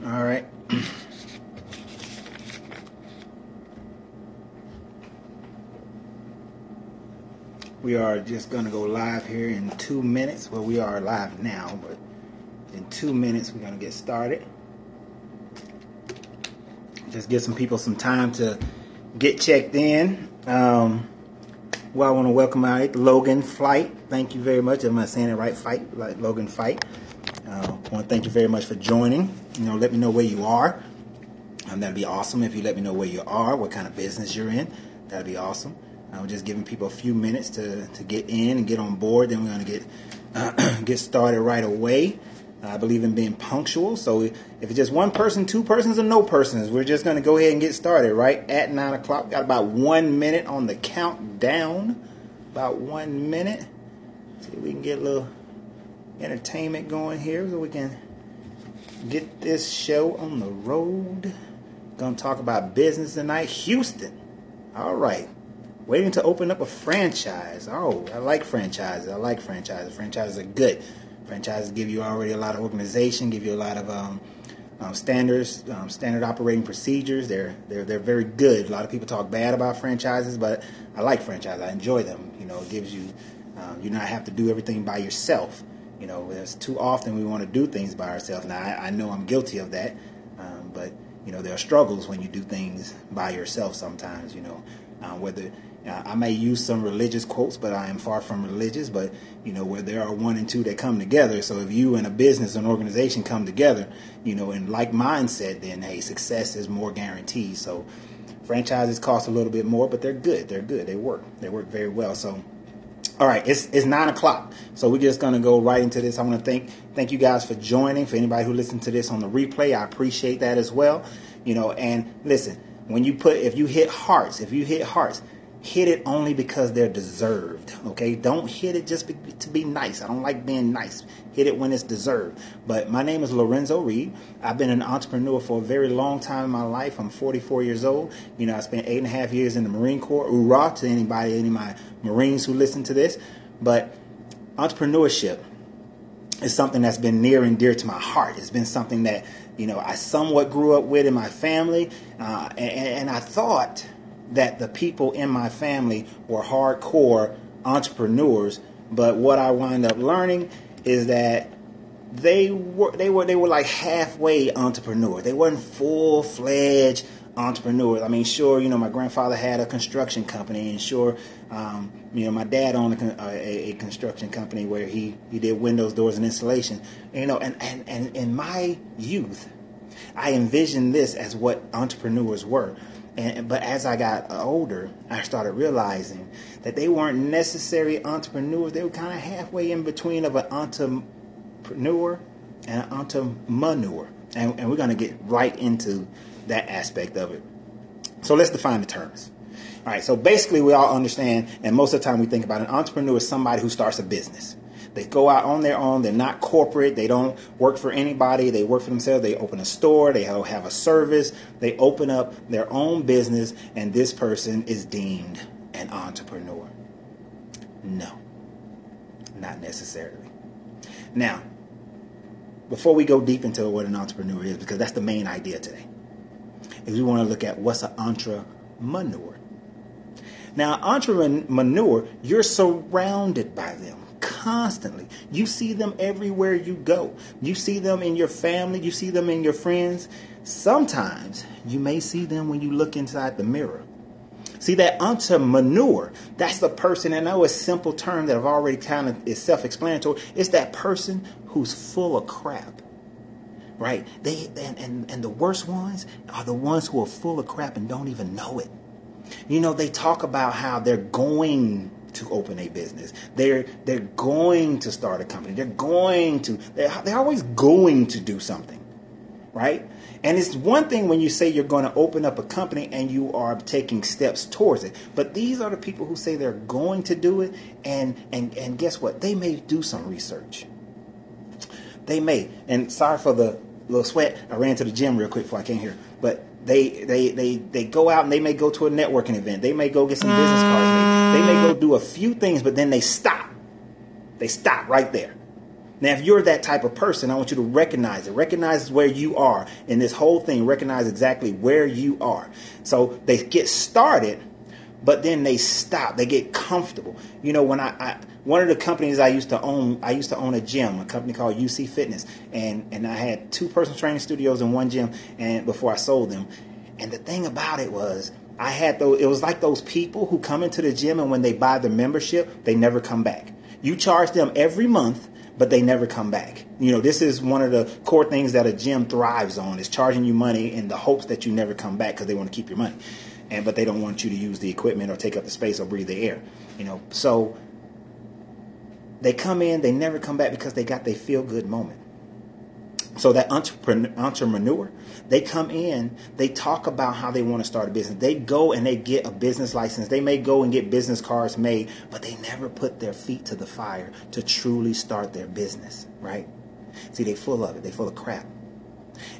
All right. We are just going to go live here in 2 minutes. Well, we are live now, but in 2 minutes we're going to get started. Just give some people some time to get checked in. Well, I want to welcome out Logan Flight. Thank you very much. Am I saying it right? Fight, like Logan Fight. I want to thank you very much for joining. Let me know where you are. That'd be awesome if you let me know where you are, what kind of business you're in. That'd be awesome. I'm just giving people a few minutes to get in and get on board. Then we're going to get started right away. I believe in being punctual. So if it's just one person, two persons, or no persons, we're just going to go ahead and get started right at 9 o'clock. Got about 1 minute on the countdown. About 1 minute. See if we can get a little entertainment going here so we can get this show on the road. Going to talk about business tonight. Houston. All right. Waiting to open up a franchise. Oh, I like franchises. Franchises are good. Franchises give you already a lot of organization, give you a lot of standards, standard operating procedures. They're very good. A lot of people talk bad about franchises, but I like franchises. I enjoy them. It gives you you not have to do everything by yourself. There's too often we want to do things by ourselves. Now I know I'm guilty of that, but there are struggles when you do things by yourself sometimes. Whether I may use some religious quotes, but I am far from religious. But where there are one and two that come together. So if you and a business, an organization come together, in like mindset, then hey, success is more guaranteed. So franchises cost a little bit more, but they're good. They're good. They work very well. So. All right, it's 9 o'clock, so we're just going to go right into this. I want to thank you guys for joining. For anybody who listened to this on the replay, I appreciate that as well. And listen, if you hit hearts, hit it only because they're deserved, okay? Don't hit it just to be nice. I don't like being nice. Hit it when it's deserved. But my name is Lorenzo Reed. I've been an entrepreneur for a very long time in my life. I'm 44 years old. I spent 8.5 years in the Marine Corps. Hoorah to any of my Marines who listen to this. But entrepreneurship is something that's been near and dear to my heart. It's been something that, I somewhat grew up with in my family. And I thought that the people in my family were hardcore entrepreneurs, but what I wound up learning is that they were like halfway entrepreneurs. They weren't full-fledged entrepreneurs. I mean, sure, my grandfather had a construction company, and sure, my dad owned a construction company where he did windows, doors, and installation. And in my youth, I envisioned this as what entrepreneurs were. But as I got older, I started realizing that they weren't necessarily entrepreneurs. They were kind of halfway in between of an entrepreneur and an entrepreneur. And we're going to get right into that aspect of it. So let's define the terms. All right, so basically we all understand, and most of the time we think about an entrepreneur as somebody who starts a business. They go out on their own. They're not corporate. They don't work for anybody. They work for themselves. They open a store. They have a service. They open up their own business, and this person is deemed an entrepreneur. No, not necessarily. Now, before we go deep into what an entrepreneur is, because that's the main idea today, is we want to look at what's an entrepreneur. Now, entrepreneur, you're surrounded by them. Constantly. You see them everywhere you go. You see them in your family. You see them in your friends. Sometimes you may see them when you look inside the mirror. See, that entrepreneur, that's the person, and I know a simple term that I've already kind of is self-explanatory. It's that person who's full of crap. Right? And the worst ones are the ones who are full of crap and don't even know it. They talk about how they're going to open a business. They're going to start a company. They're always going to do something, right? And it's one thing when you say you're going to open up a company and you are taking steps towards it. But these are the people who say they're going to do it, and guess what? They may do some research. They may. And sorry for the little sweat. I ran to the gym real quick before I came here. But they go out and they may go to a networking event. They may go get some business cards. They may go do a few things, but then they stop. They stop right there. Now, if you're that type of person, I want you to recognize it. Recognize where you are in this whole thing. Recognize exactly where you are. So they get started, but then they stop. They get comfortable. You know, when one of the companies I used to own a gym, a company called UC Fitness, and I had 2 personal training studios in one gym, and before I sold them. And the thing about it was, it was like those people who come into the gym, and when they buy the membership, they never come back. You charge them every month, but they never come back. You know, this is one of the core things that a gym thrives on, is charging you money in the hopes that you never come back, because they want to keep your money. But they don't want you to use the equipment or take up the space or breathe the air. You know, so they come in, they never come back because they got their feel-good moment. So that entrepreneur, they come in, they talk about how they want to start a business. They go and they get a business license. They may go and get business cards made, but they never put their feet to the fire to truly start their business, right? See, they full of it. They full of crap.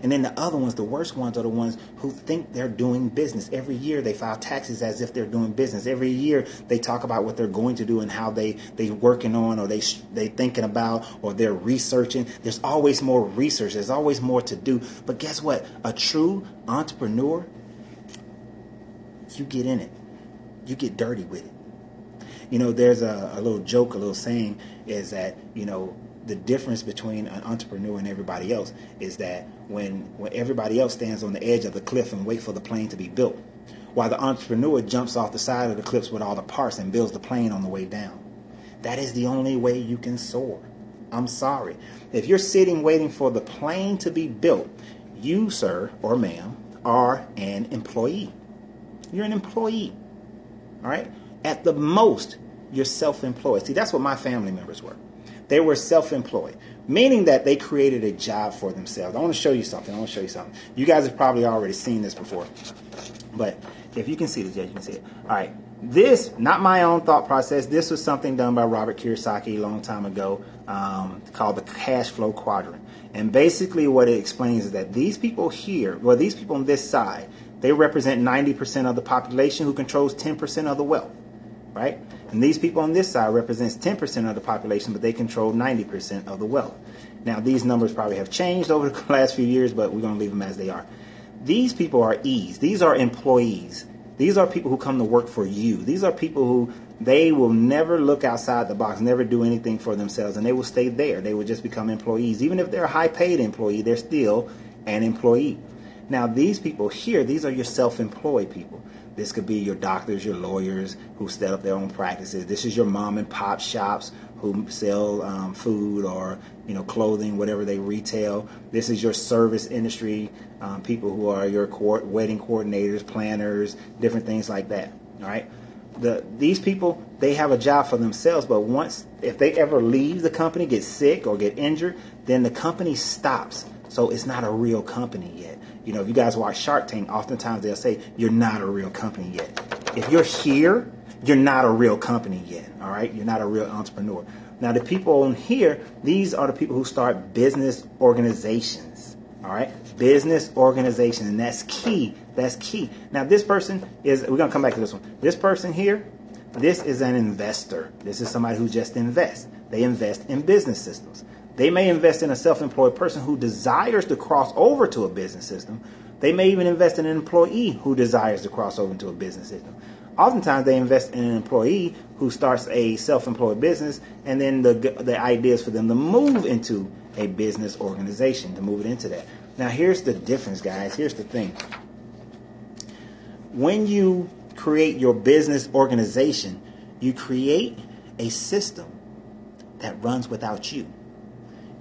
And then the other ones, the worst ones, are the ones who think they're doing business. Every year they file taxes as if they're doing business. Every year they talk about what they're going to do and how they working on, or they thinking about, or they're researching. There's always more research. There's always more to do. But guess what? A true entrepreneur, you get in it. You get dirty with it. You know, there's a little joke, a little saying is that, you know, the difference between an entrepreneur and everybody else is that when everybody else stands on the edge of the cliff and wait for the plane to be built, while the entrepreneur jumps off the side of the cliffs with all the parts and builds the plane on the way down. That is the only way you can soar. I'm sorry. If you're sitting waiting for the plane to be built, you, sir or ma'am, are an employee. You're an employee. All right? At the most, you're self-employed. See, that's what my family members were. They were self-employed, meaning that they created a job for themselves. I want to show you something. You guys have probably already seen this before. But if you can see this, yeah, you can see it. All right. This, not my own thought process. This was something done by Robert Kiyosaki a long time ago, called the cash flow quadrant. And basically what it explains is that these people here, well, these people on this side, they represent 90% of the population who controls 10% of the wealth, right? And these people on this side represents 10% of the population, but they control 90% of the wealth. Now, these numbers probably have changed over the last few years, but we're going to leave them as they are. These people are E's. These are employees. These are people who come to work for you. These are people who they will never look outside the box, never do anything for themselves, and they will stay there. They will just become employees. Even if they're a high-paid employee, they're still an employee. Now, these people here, these are your self-employed people. This could be your doctors, your lawyers who set up their own practices. This is your mom and pop shops who sell food or, you know, clothing, whatever they retail. This is your service industry, people who are your wedding coordinators, planners, different things like that. All right. These people, they have a job for themselves, but if they ever leave the company, get sick or get injured, then the company stops. So it's not a real company yet. You know, if you guys watch Shark Tank, oftentimes they'll say, you're not a real company yet. If you're here, you're not a real company yet. All right. You're not a real entrepreneur. Now, the people on here, these are the people who start business organizations. All right. Business organization. And that's key. That's key. Now, this person we're going to come back to this one. This person here, this is an investor. This is somebody who just invests. They invest in business systems. They may invest in a self-employed person who desires to cross over to a business system. They may even invest in an employee who desires to cross over into a business system. Oftentimes, they invest in an employee who starts a self-employed business, and then the idea is for them to move into a business organization, to move it into that. Now, here's the difference, guys. Here's the thing. When you create your business organization, you create a system that runs without you.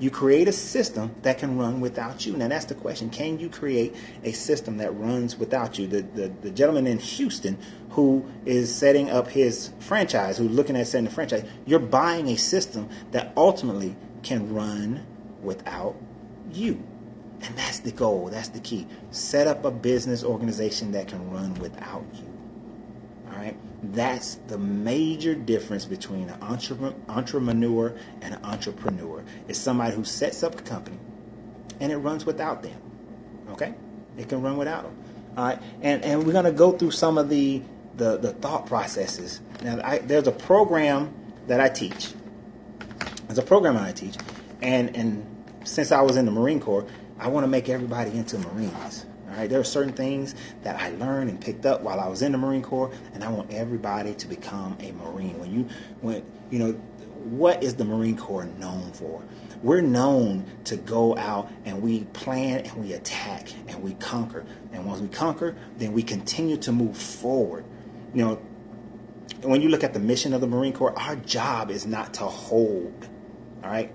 You create a system that can run without you. Now, that's the question. Can you create a system that runs without you? The gentleman in Houston who is setting up his franchise, who's looking at setting a franchise, you're buying a system that ultimately can run without you. And that's the goal. That's the key. Set up a business organization that can run without you. All right. That's the major difference between an entrepreneur and an entrepreneur. It's somebody who sets up a company and it runs without them. Okay? It can run without them. All right. And we're going to go through some of the thought processes. Now, there's a program that I teach. And since I was in the Marine Corps, I want to make everybody into Marines. All right, there are certain things that I learned and picked up while I was in the Marine Corps, and I want everybody to become a Marine. What is the Marine Corps known for? We're known to go out and we plan and we attack and we conquer. And once we conquer, then we continue to move forward. When you look at the mission of the Marine Corps, our job is not to hold. All right,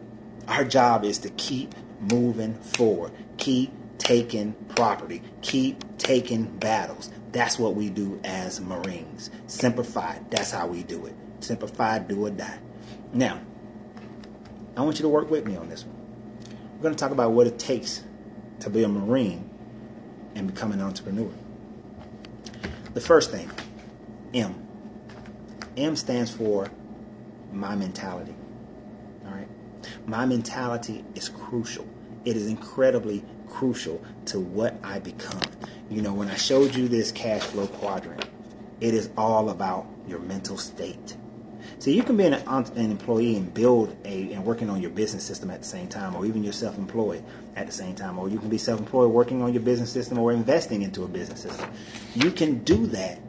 our job is to keep moving forward, keep taking property, keep taking battles. That's what we do as Marines. Simplified, that's how we do it. Simplified, do or die. Now, I want you to work with me on this one. We're going to talk about what it takes to be a Marine and become an entrepreneur. The first thing, M. M stands for my mentality. All right? My mentality is crucial. It is incredibly crucial to what I become. When I showed you this cash flow quadrant, it is all about your mental state. See, you can be an employee and and working on your business system at the same time, or even you're self-employed at the same time, or you can be self-employed working on your business system or investing into a business system. You can do that,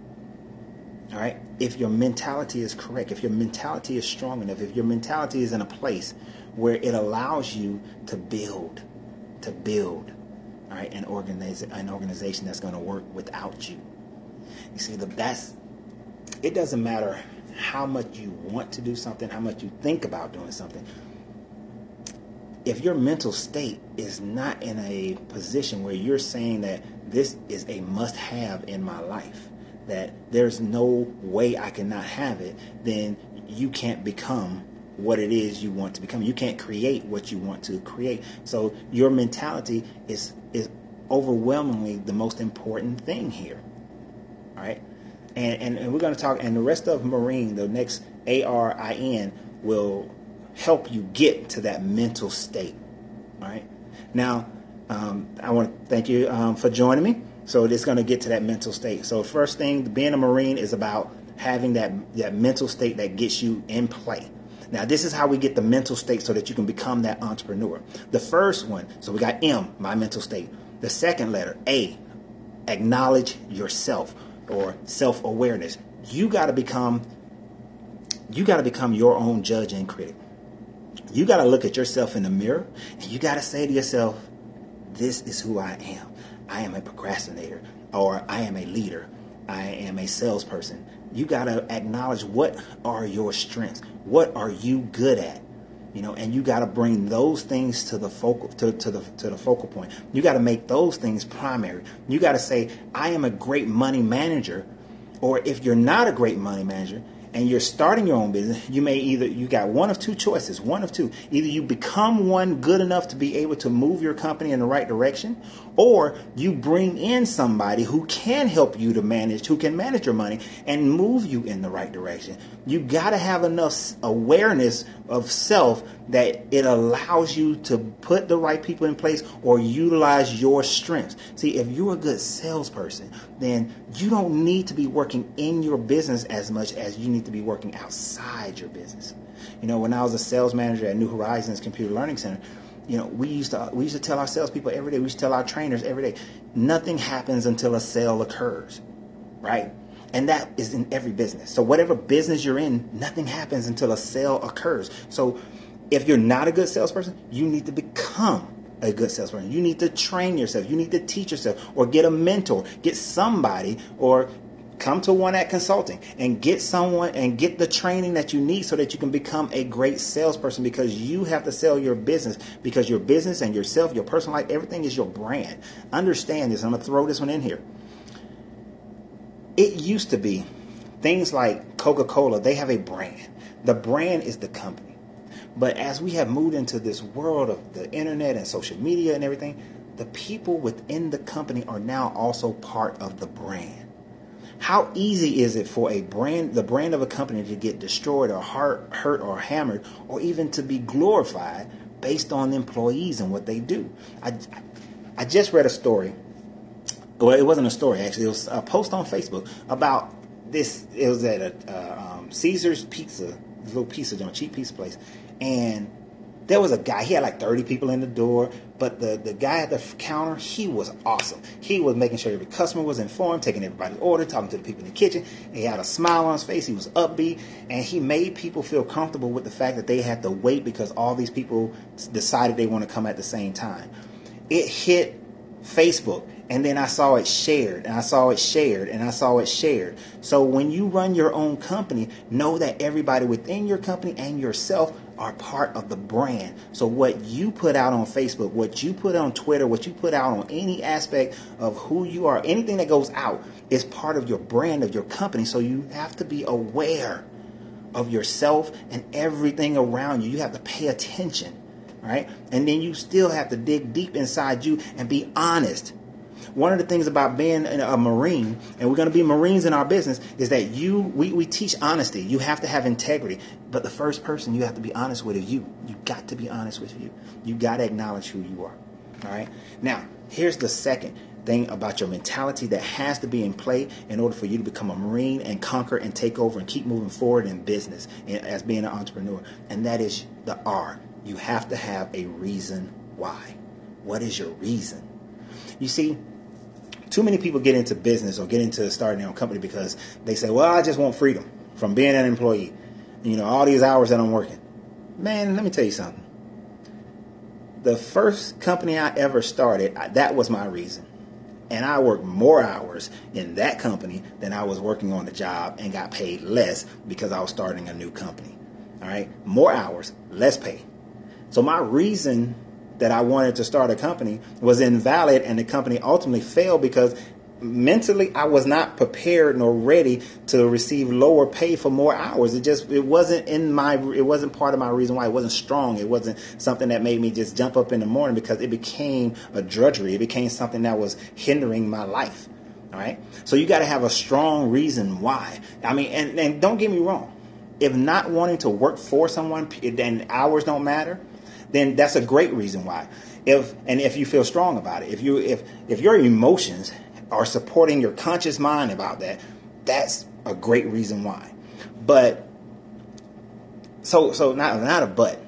all right, if your mentality is correct, if your mentality is strong enough, if your mentality is in a place where it allows you to build, all right, an organization that's going to work without you. You see, it doesn't matter how much you want to do something, how much you think about doing something. If your mental state is not in a position where you're saying that this is a must-have in my life, that there's no way I cannot have it, then you can't become what it is you want to become. You can't create what you want to create. So your mentality is overwhelmingly the most important thing here. All right? And we're going to talk, and the rest of Marine, the next ARIN, will help you get to that mental state. All right? Now, I want to thank you for joining me. So it's going to get to that mental state. So first thing, being a Marine is about having that mental state that gets you in play. Now, this is how we get the mental state so that you can become that entrepreneur. The first one, so we got M, my mental state. The second letter, A, acknowledge yourself, or self-awareness. You got to become your own judge and critic. You got to look at yourself in the mirror, and you got to say to yourself, this is who I am. I am a procrastinator, or I am a leader. I am a salesperson. You got to acknowledge what are your strengths. What are you good at? And you got to bring those things to the focal to the focal point. You got to make those things primary. You got to say, I am a great money manager. Or if you're not a great money manager and you're starting your own business, you got one of two choices, Either you become one good enough to be able to move your company in the right direction, or you bring in somebody who can help you who can manage your money and move you in the right direction. You got to have enough awareness of self that it allows you to put the right people in place or utilize your strengths. See, if you're a good salesperson, then you don't need to be working in your business as much as you need to be working outside your business. When I was a sales manager at New Horizons Computer Learning Center, we used to tell our salespeople every day, we used to tell our trainers every day, nothing happens until a sale occurs, right? And that is in every business. So whatever business you're in, nothing happens until a sale occurs. So if you're not a good salesperson, you need to become a good salesperson. You need to train yourself. You need to teach yourself, or get a mentor, get somebody, or come to One Act Consulting and get someone and get the training that you need so that you can become a great salesperson, because you have to sell your business, because your business and yourself, your personal life, everything is your brand. Understand this. I'm going to throw this one in here. It used to be things like Coca-Cola. They have a brand. The brand is the company. But as we have moved into this world of the internet and social media and everything, the people within the company are now also part of the brand. How easy is it for the brand of a company to get destroyed or hurt or hammered, or even to be glorified based on the employees and what they do? I just read a story. Well, it wasn't a story, actually. It was a post on Facebook about this. It was at a Caesar's Pizza, a little pizza joint, cheap pizza place. And There was a guy, he had like 30 people in the door, but the guy at the counter, he was awesome. He was making sure every customer was informed, taking everybody's order, talking to the people in the kitchen. He had a smile on his face. He was upbeat, and he made people feel comfortable with the fact that they had to wait because all these people decided they want to come at the same time. It hit Facebook. And then I saw it shared, and I saw it shared, and I saw it shared. So when you run your own company, know that everybody within your company and yourself are part of the brand. So what you put out on Facebook, what you put on Twitter, what you put out on any aspect of who you are, anything that goes out is part of your brand, of your company. So you have to be aware of yourself and everything around you. You have to pay attention, right? And then you still have to dig deep inside you and be honest. One of the things about being a Marine, and we're going to be Marines in our business, is that we teach honesty. You have to have integrity. But the first person you have to be honest with is you. You got to be honest with you. You got to acknowledge who you are. All right. Now, here's the second thing about your mentality that has to be in play in order for you to become a Marine and conquer and take over and keep moving forward in business and as being an entrepreneur. And that is the R. You have to have a reason why. What is your reason? You see, too many people get into business or get into starting their own company because they say, well, I just want freedom from being an employee. You know, all these hours that I'm working. Man, let me tell you something. The first company I ever started, that was my reason. And I worked more hours in that company than I was working on the job and got paid less because I was starting a new company. All right. More hours, less pay. So my reason that I wanted to start a company was invalid, and the company ultimately failed because mentally I was not prepared nor ready to receive lower pay for more hours. It wasn't part of my reason why. It wasn't strong. It wasn't something that made me just jump up in the morning because it became a drudgery. It became something that was hindering my life. All right. So you got to have a strong reason why. I mean, and don't get me wrong. If not wanting to work for someone and hours don't matter, then that's a great reason why. If you feel strong about it, if your emotions are supporting your conscious mind about that, that's a great reason why. But so not a but.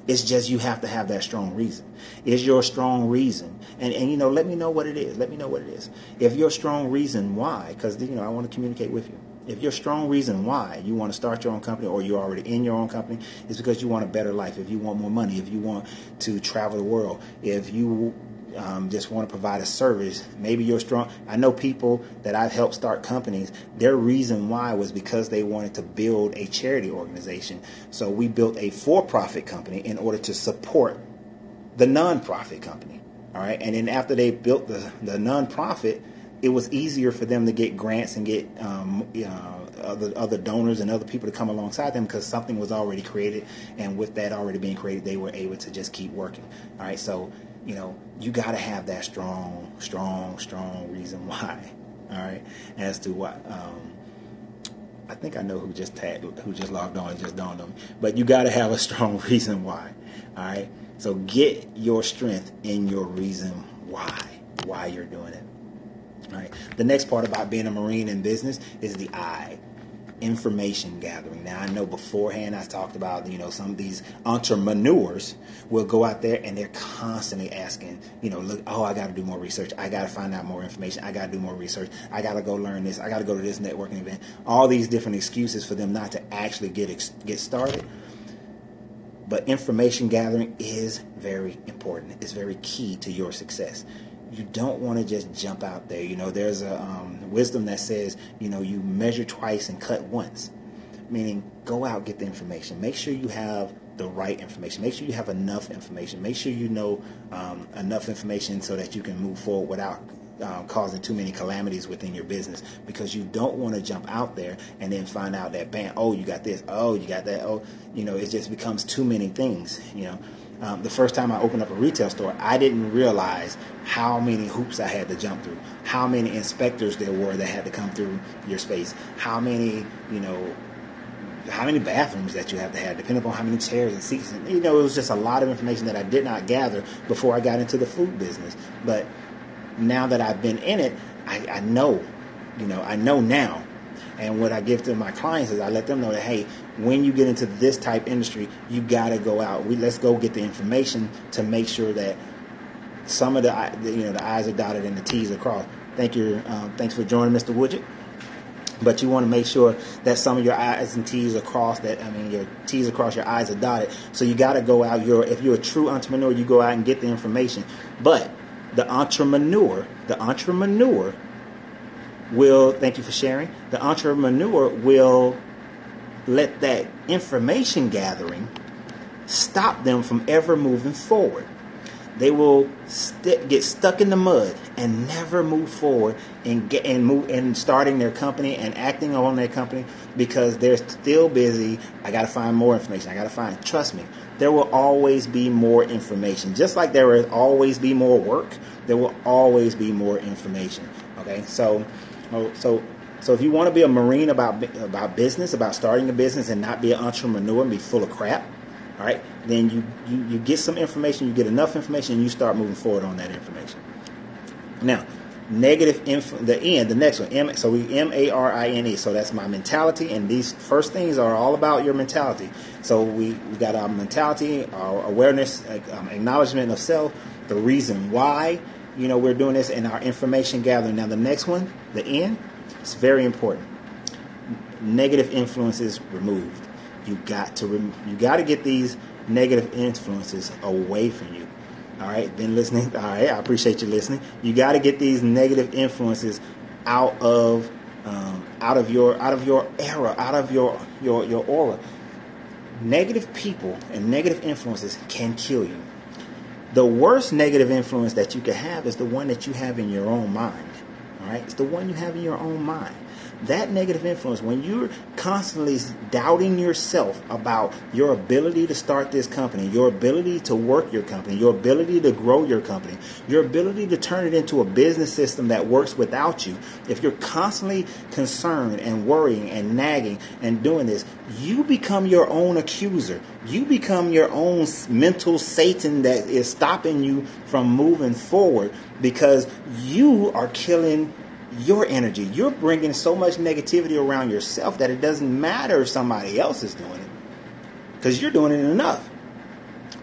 It's just you have to have that strong reason. Is your strong reason, and you know, let me know what it is. Let me know what it is. If your strong reason why, because you know I want to communicate with you. If your strong reason why you want to start your own company or you're already in your own company is because you want a better life, if you want more money, if you want to travel the world, if you just want to provide a service, maybe you're strong. I know people that I've helped start companies, their reason why was because they wanted to build a charity organization. So we built a for-profit company in order to support the non-profit company. All right. And then after they built the non-profit, it was easier for them to get grants and get other donors and other people to come alongside them because something was already created. And with that already being created, they were able to just keep working. All right. So, you know, you got to have that strong reason why. All right. As to what I think I know who just logged on, just dawned on me. But you got to have a strong reason why. All right. So get your strength in your reason why you're doing it. All right. The next part about being a Marine in business is the I, information gathering. Now, I know beforehand I talked about, you know, some of these entrepreneurs will go out there and they're constantly asking, you know, look, oh, I got to do more research. I got to find out more information. I got to do more research. I got to go learn this. I got to go to this networking event. All these different excuses for them not to actually get started. But information gathering is very important. It's very key to your success. You don't want to just jump out there. You know, there's a wisdom that says, you know, you measure twice and cut once. Meaning, go out, get the information. Make sure you have the right information. Make sure you have enough information. Make sure you know enough information so that you can move forward without causing too many calamities within your business, because you don't want to jump out there and then find out that, bam, oh, you got this, oh, you got that, oh, you know, it just becomes too many things, you know. The first time I opened up a retail store, I didn't realize how many hoops I had to jump through, how many inspectors there were that had to come through your space, how many bathrooms that you have to have, depending upon how many chairs and seats. And, you know, it was just a lot of information that I did not gather before I got into the food business. But now that I've been in it, I know now. And what I give to my clients is I let them know that, hey, when you get into this type industry, you got to go out. Let's go get the information to make sure that some of the I's are dotted and the T's are crossed. Thanks for joining, Mr. Woodget. But you want to make sure that some of your I's and T's are crossed. Your T's are crossed, your I's are dotted. So you got to go out. If you're a true entrepreneur, you go out and get the information. But the entrepreneur will. Thank you for sharing. The entrepreneur will let that information gathering stop them from ever moving forward. They will get stuck in the mud and never move forward and starting their company and acting on their company because they're still busy. I got to find more information. Trust me, there will always be more information. Just like there will always be more work, there will always be more information. Okay, so if you want to be a Marine about business, about starting a business and not be an entrepreneur and be full of crap, all right, then you get some information, you get enough information, and you start moving forward on that information. Now, the next one, so we MARINE, so that's my mentality, and these first things are all about your mentality. So we got our mentality, our awareness, acknowledgement of self, the reason why we're doing this, and our information gathering. Now, the next one, the N, it's very important. Negative influences removed. You got to get these negative influences away from you. All right, been listening. All right, I appreciate you listening. You got to get these negative influences out of your era, out of your aura. Negative people and negative influences can kill you. The worst negative influence that you can have is the one that you have in your own mind. All right, it's the one you have in your own mind. That negative influence, when you're constantly doubting yourself about your ability to start this company, your ability to work your company, your ability to grow your company, your ability to turn it into a business system that works without you, if you're constantly concerned and worrying and nagging and doing this, you become your own accuser. You become your own mental Satan that is stopping you from moving forward because you are killing your energy. You're bringing so much negativity around yourself that it doesn't matter if somebody else is doing it because you're doing it enough.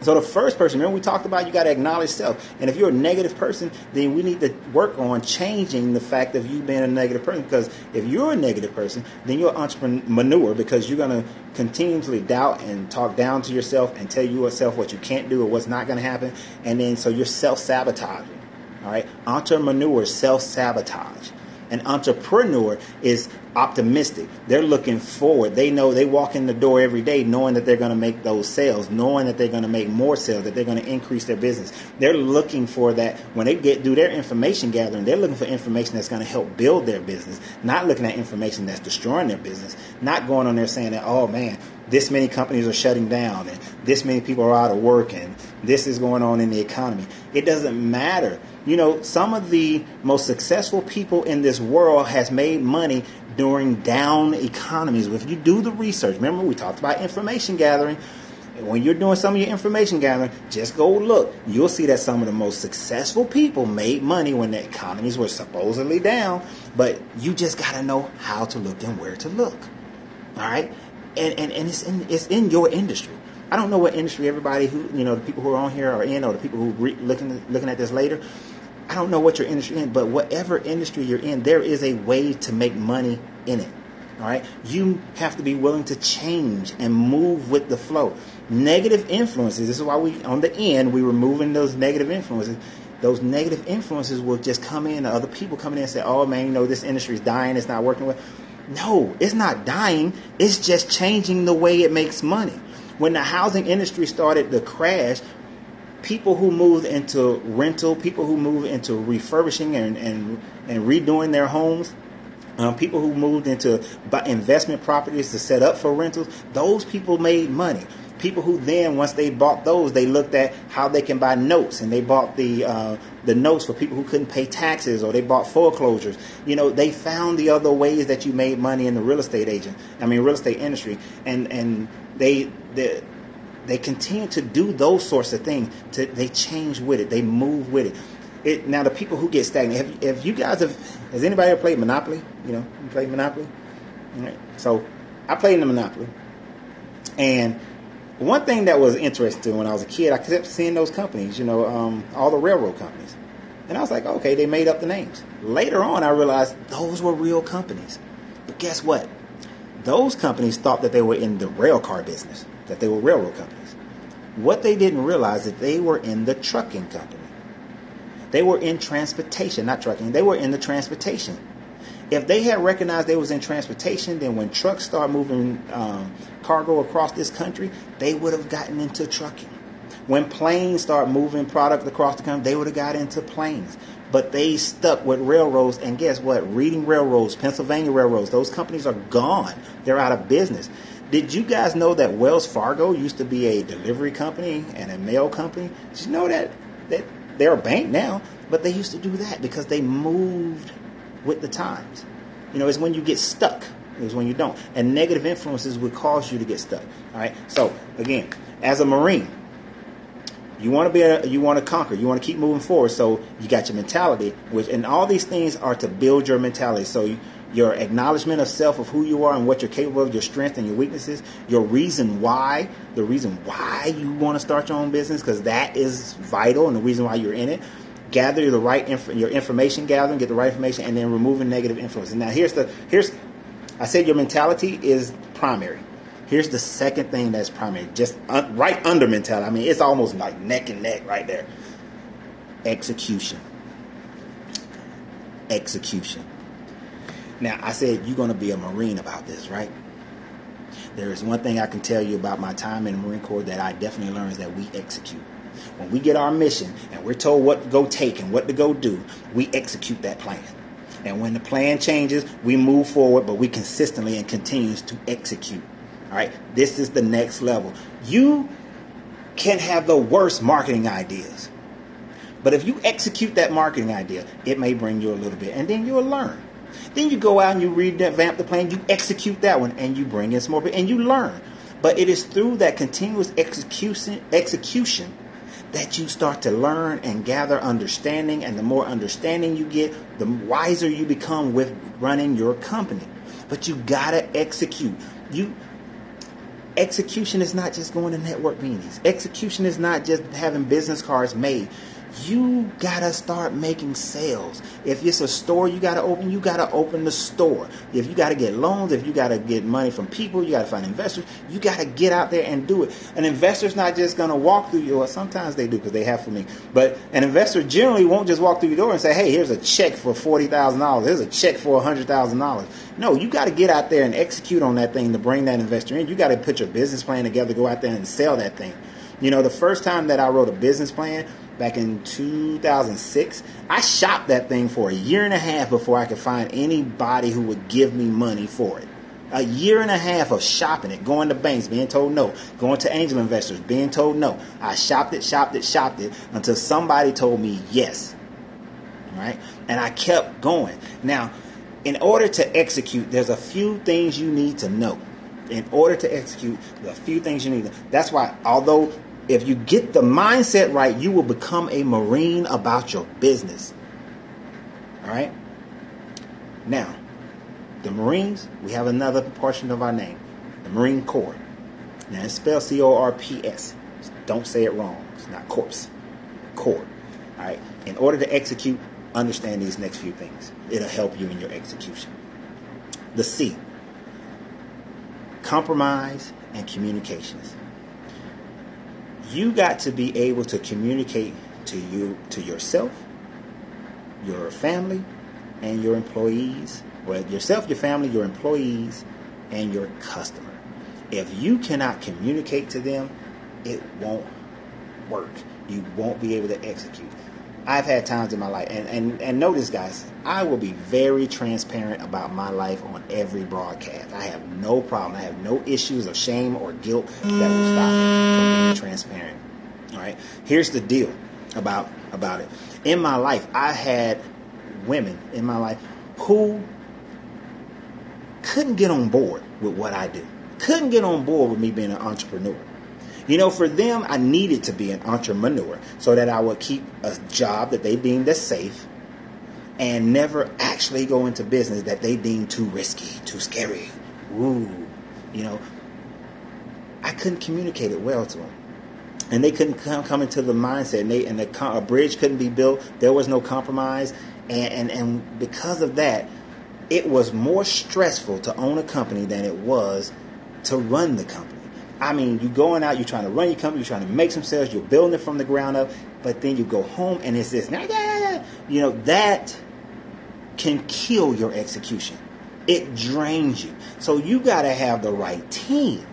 So the first person, remember we talked about you got to acknowledge self. And if you're a negative person, then we need to work on changing the fact of you being a negative person. Because if you're a negative person, then you're an entrepreneur because you're going to continually doubt and talk down to yourself and tell yourself what you can't do or what's not going to happen. And then so you're self-sabotaging. All right. Entrepreneur, self-sabotage. An entrepreneur is optimistic. They're looking forward. They know they walk in the door every day knowing that they're going to make those sales, knowing that they're going to make more sales, that they're going to increase their business. They're looking for that. When they do their information gathering, they're looking for information that's going to help build their business, not looking at information that's destroying their business, not going on there saying that, oh man, this many companies are shutting down and this many people are out of work and this is going on in the economy. It doesn't matter. Some of the most successful people in this world has made money during down economies. If you do the research, remember we talked about information gathering. When you're doing some of your information gathering, just go look. You'll see that some of the most successful people made money when the economies were supposedly down. But you just got to know how to look and where to look. All right? And it's in your industry. I don't know what industry everybody who, the people who are on here are in, or the people who looking at this later. I don't know what your industry is in, but whatever industry you're in, there is a way to make money in it. All right. You have to be willing to change and move with the flow. Negative influences. This is why on the end, we're removing those negative influences. Those negative influences will just come in. Other people coming in and say, oh man, this industry is dying. It's not working well. No, it's not dying. It's just changing the way it makes money. When the housing industry started to crash, people who moved into rental, people who moved into refurbishing and redoing their homes, people who moved into investment properties to set up for rentals, those people made money. People who then, once they bought those, they looked at how they can buy notes, and they bought the notes for people who couldn't pay taxes, or they bought foreclosures. They found the other ways that you made money in the real estate industry, and they continue to do those sorts of things. They change with it. They move with it. Now, the people who get stagnant, has anybody ever played Monopoly? You played Monopoly? All right. So I played in the Monopoly. And one thing that was interesting when I was a kid, I kept seeing those companies, all the railroad companies. And I was like, okay, they made up the names. Later on, I realized those were real companies. But guess what? Those companies thought that they were in the rail car business, that they were railroad companies. What they didn't realize is that they were in the trucking company. They were in transportation, not trucking. They were in the transportation. If they had recognized they was in transportation, then when trucks start moving cargo across this country, they would have gotten into trucking. When planes start moving product across the country, they would have got into planes. But they stuck with railroads, and guess what? Reading Railroads, Pennsylvania Railroads, those companies are gone. They're out of business. Did you guys know that Wells Fargo used to be a delivery company and a mail company? Did you know that they're a bank now, but they used to do that because they moved with the times. It's when you get stuck. It's when you don't. And negative influences would cause you to get stuck. All right. So again, as a Marine, you want to conquer. You want to keep moving forward. So you got your mentality, and all these things are to build your mentality. So your acknowledgement of self, of who you are and what you're capable of, your strengths and your weaknesses, the reason why you want to start your own business, because that is vital, and the reason why you're in it. Gather your information gathering, get the right information, and then removing negative influences. Now I said your mentality is primary. Here's the second thing that's primary, just right under mentality. I mean, it's almost like neck and neck right there. Execution. Now, I said you're going to be a Marine about this, right? There is one thing I can tell you about my time in the Marine Corps that I definitely learned is that we execute. When we get our mission and we're told what to go take and what to go do, we execute that plan. And when the plan changes, we move forward, but we consistently and continues to execute. All right, this is the next level. You can have the worst marketing ideas, but if you execute that marketing idea, it may bring you a little bit, and then you'll learn. Then you go out and you revamp the plan, you execute that one, and you bring in some more, and you learn. But it is through that continuous execution that you start to learn and gather understanding, and the more understanding you get, the wiser you become with running your company. But you gotta execute. Execution is not just going to network meetings. Execution is not just having business cards made. You gotta start making sales. If it's a store you gotta open the store. If you gotta get loans, if you gotta get money from people, you gotta find investors. You gotta get out there and do it. An investor's not just gonna walk through your. Sometimes they do because they have for me. But an investor generally won't just walk through your door and say, "Hey, here's a check for $40,000. Here's a check for $100,000." No, you got to get out there and execute on that thing to bring that investor in. You got to put your business plan together, go out there and sell that thing. The first time that I wrote a business plan back in 2006, I shopped that thing for a year and a half before I could find anybody who would give me money for it. A year and a half of shopping it, going to banks, being told no, going to angel investors, being told no. I shopped it until somebody told me yes. All right? And I kept going. Now, in order to execute, there's a few things you need to know. In order to execute, there's a few things you need to know. That's why, although if you get the mindset right, you will become a Marine about your business. All right? Now, the Marines, we have another portion of our name, the Marine Corps. Now, it's spelled C-O-R-P-S. Don't say it wrong. It's not corpse. Corps. All right? In order to execute, understand these next few things. It'll help you in your execution. The C, compromise and communications. You got to be able to communicate to yourself, your family, and your employees. Well, yourself, your family, your employees, and your customer. If you cannot communicate to them, it won't work. You won't be able to execute. I've had times in my life, and notice, guys, I will be very transparent about my life on every broadcast. I have no problem. I have no issues of shame or guilt that will stop me from being transparent. All right. Here's the deal about it. In my life, I had women in my life who couldn't get on board with what I do. Couldn't get on board with me being an entrepreneur. For them, I needed to be an entrepreneur so that I would keep a job that they deemed as safe and never actually go into business that they deemed too risky, too scary. I I couldn't communicate it well to them. And they couldn't come into the mindset, and a bridge couldn't be built. There was no compromise. And because of that, it was more stressful to own a company than it was to run the company. I mean, you're going out, you're trying to run your company, you're trying to make some sales, you're building it from the ground up, but then you go home and it's this, that can kill your execution. It drains you. So you got to have the right team.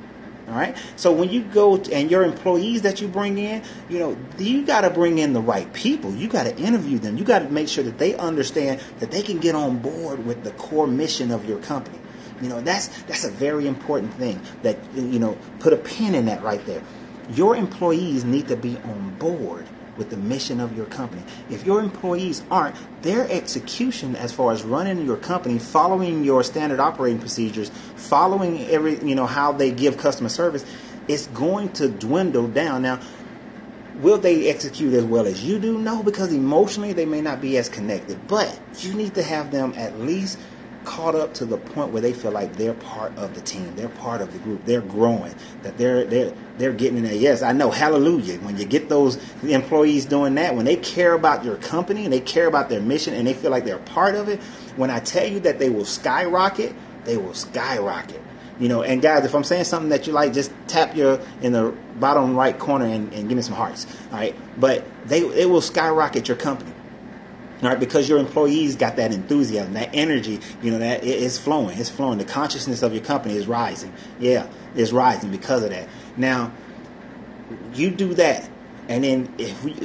All right. So when you go and your employees that you bring in, you got to bring in the right people. You got to interview them. You got to make sure that they understand that they can get on board with the core mission of your company. That's a very important thing that, put a pin in that right there. Your employees need to be on board with the mission of your company. If your employees aren't, their execution as far as running your company, following your standard operating procedures, following how they give customer service, it's going to dwindle down. Now, will they execute as well as you do? No, because emotionally they may not be as connected. But you need to have them at least caught up to the point where they feel like they're part of the team, they're part of the group, they're growing, that they're getting in there. Yes, I know, hallelujah. When you get those employees doing that, when they care about your company and they care about their mission and they feel like they're part of it, when I tell you that they will skyrocket, they will skyrocket. And guys, if I'm saying something that you like, just tap in the bottom right corner and give me some hearts. All right, but they will skyrocket your company. All right, because your employees got that enthusiasm, that energy, that it's flowing. It's flowing. The consciousness of your company is rising. Yeah, it's rising because of that. Now, you do that, and then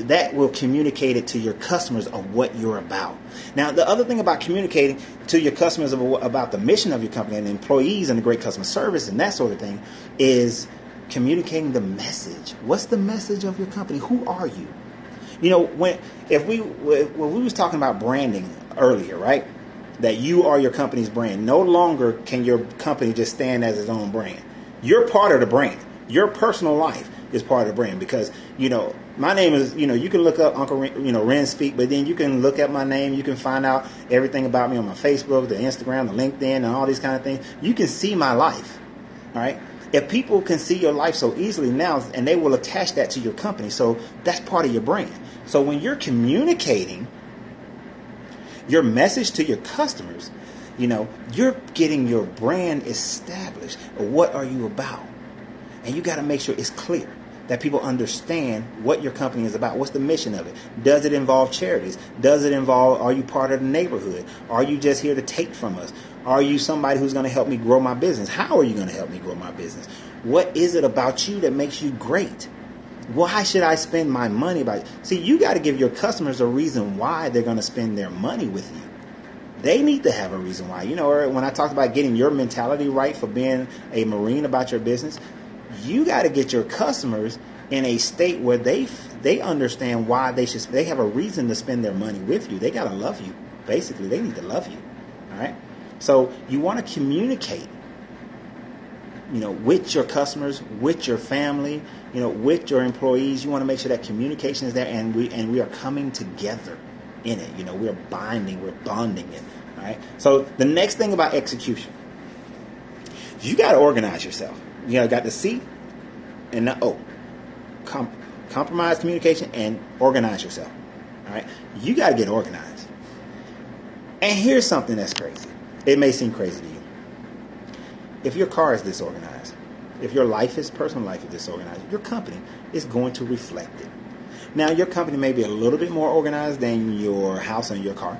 that will communicate it to your customers of what you're about. Now, the other thing about communicating to your customers about the mission of your company and the employees and the great customer service and that sort of thing is communicating the message. What's the message of your company? Who are you? When we was talking about branding earlier, right? That you are your company's brand. No longer can your company just stand as its own brand. You're part of the brand. Your personal life is part of the brand because, my name is, you can look up Uncle Ren Speak, but then you can look at my name. You can find out everything about me on my Facebook, the Instagram, the LinkedIn, and all these kind of things. You can see my life, all right? If people can see your life so easily now, and they will attach that to your company, so that's part of your brand. So when you're communicating your message to your customers, you're getting your brand established. What are you about? And you got to make sure it's clear that people understand what your company is about. What's the mission of it? Does it involve charities? Does it involve, are you part of the neighborhood? Are you just here to take from us? Are you somebody who's going to help me grow my business? How are you going to help me grow my business? What is it about you that makes you great? Why should I spend my money by? See, you got to give your customers a reason why they're going to spend their money with you. They need to have a reason why. When I talked about getting your mentality right for being a Marine about your business, you got to get your customers in a state where they understand why they have a reason to spend their money with you. They got to love you. Basically, they need to love you. All right. So you want to communicate, with your customers, with your family, with your employees. You want to make sure that communication is there, and we are coming together in it. We're bonding it. All right. So the next thing about execution, you got to organize yourself. You got the C and the O. Compromise communication and organize yourself. All right. You got to get organized. And here's something that's crazy. It may seem crazy to you. If your car is disorganized, if your personal life is disorganized, your company is going to reflect it. Now, your company may be a little bit more organized than your house and your car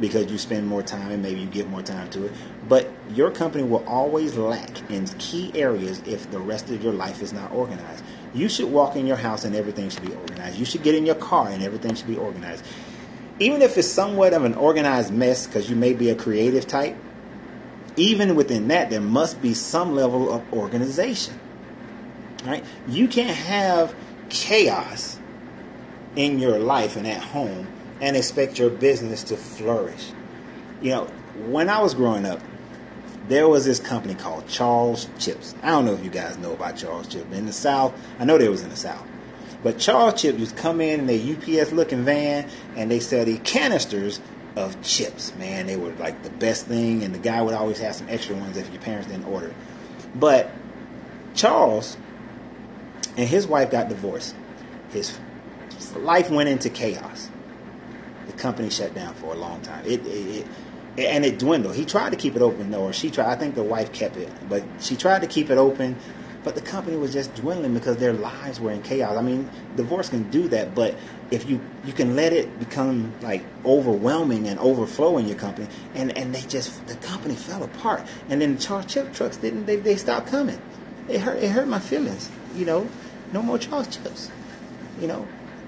because you spend more time and maybe you give more time to it. But your company will always lack in key areas if the rest of your life is not organized. You should walk in your house and everything should be organized. You should get in your car and everything should be organized. Even if it's somewhat of an organized mess because you may be a creative type, even within that, there must be some level of organization. Right? You can't have chaos in your life and at home and expect your business to flourish. When I was growing up, there was this company called Charles Chips. I don't know if you guys know about Charles Chips. In the South, I know they was in the South. But Charles Chips used to come in their UPS-looking van, and they sell these canisters of chips. Man, they were like the best thing, and the guy would always have some extra ones if your parents didn't order it. But Charles and his wife got divorced. His life went into chaos. The company shut down for a long time. It dwindled. He tried to keep it open, though, or she tried. I think the wife kept it, but she tried to keep it open. But the company was just dwindling because their lives were in chaos. I mean, divorce can do that, but if you can let it become like overwhelming and overflow in your company, and the company fell apart. And then the Charles Chip trucks they stopped coming. It hurt my feelings, no more Charles Chips,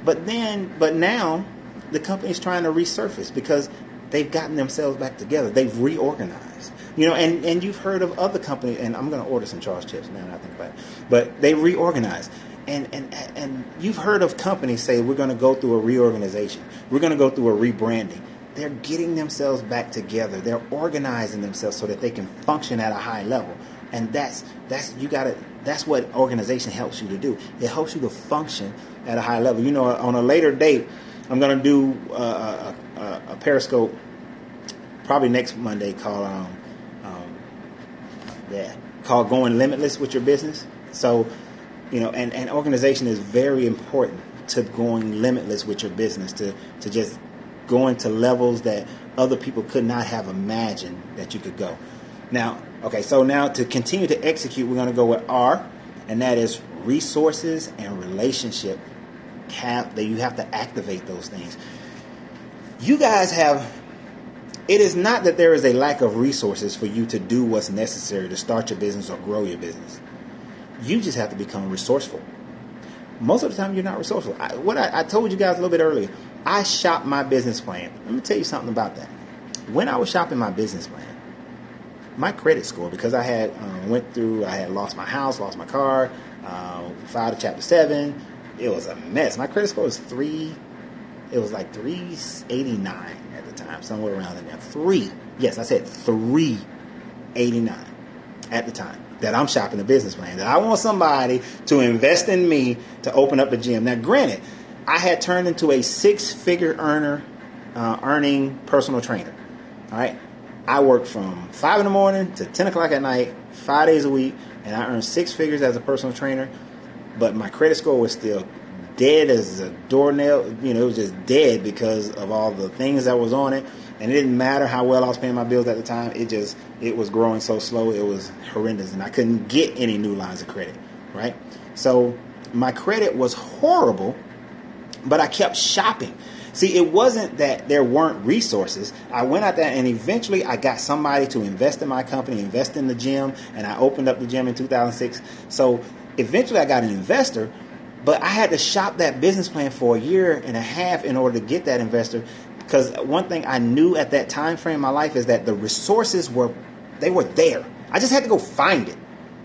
But now the company's trying to resurface because they've gotten themselves back together. They've reorganized. And you've heard of other companies, and I'm going to order some Charles Chips now that I think about it. But they reorganized. And you've heard of companies say, we're going to go through a reorganization. We're going to go through a rebranding. They're getting themselves back together. They're organizing themselves so that they can function at a high level. And that's what organization helps you to do. It helps you to function at a high level. On a later date, I'm going to do a Periscope probably next Monday called Going Limitless with Your Business. So, and organization is very important to going limitless with your business, to just going to levels that other people could not have imagined that you could go. Now, so now to continue to execute, we're going to go with R, and that is resources and relationship. You have to activate those things. You guys it is not that there is a lack of resources for you to do what's necessary to start your business or grow your business. You just have to become resourceful. Most of the time, you're not resourceful. I told you guys a little bit earlier, I shop my business plan. Let me tell you something about that. When I was shopping my business plan, my credit score, because I had lost my house, lost my car, filed a Chapter 7. It was a mess. My credit score was 389 at the time, somewhere around in there. 389 at the time that I'm shopping the business plan, that I want somebody to invest in me to open up a gym. Now, granted, I had turned into a 6-figure earning personal trainer. All right. I worked from 5 in the morning to 10 o'clock at night, 5 days a week, and I earned 6 figures as a personal trainer. But my credit score was still dead as a doornail. It was just dead because of all the things that was on it. And it didn't matter how well I was paying my bills at the time. It was growing so slow. It was horrendous. And I couldn't get any new lines of credit, right? So my credit was horrible, but I kept shopping. See, it wasn't that there weren't resources. I went out there and eventually I got somebody to invest in my company, invest in the gym, and I opened up the gym in 2006. So eventually I got an investor, but I had to shop that business plan for a year and a half in order to get that investor. Because one thing I knew at that time frame in my life is that the resources were there. I just had to go find it.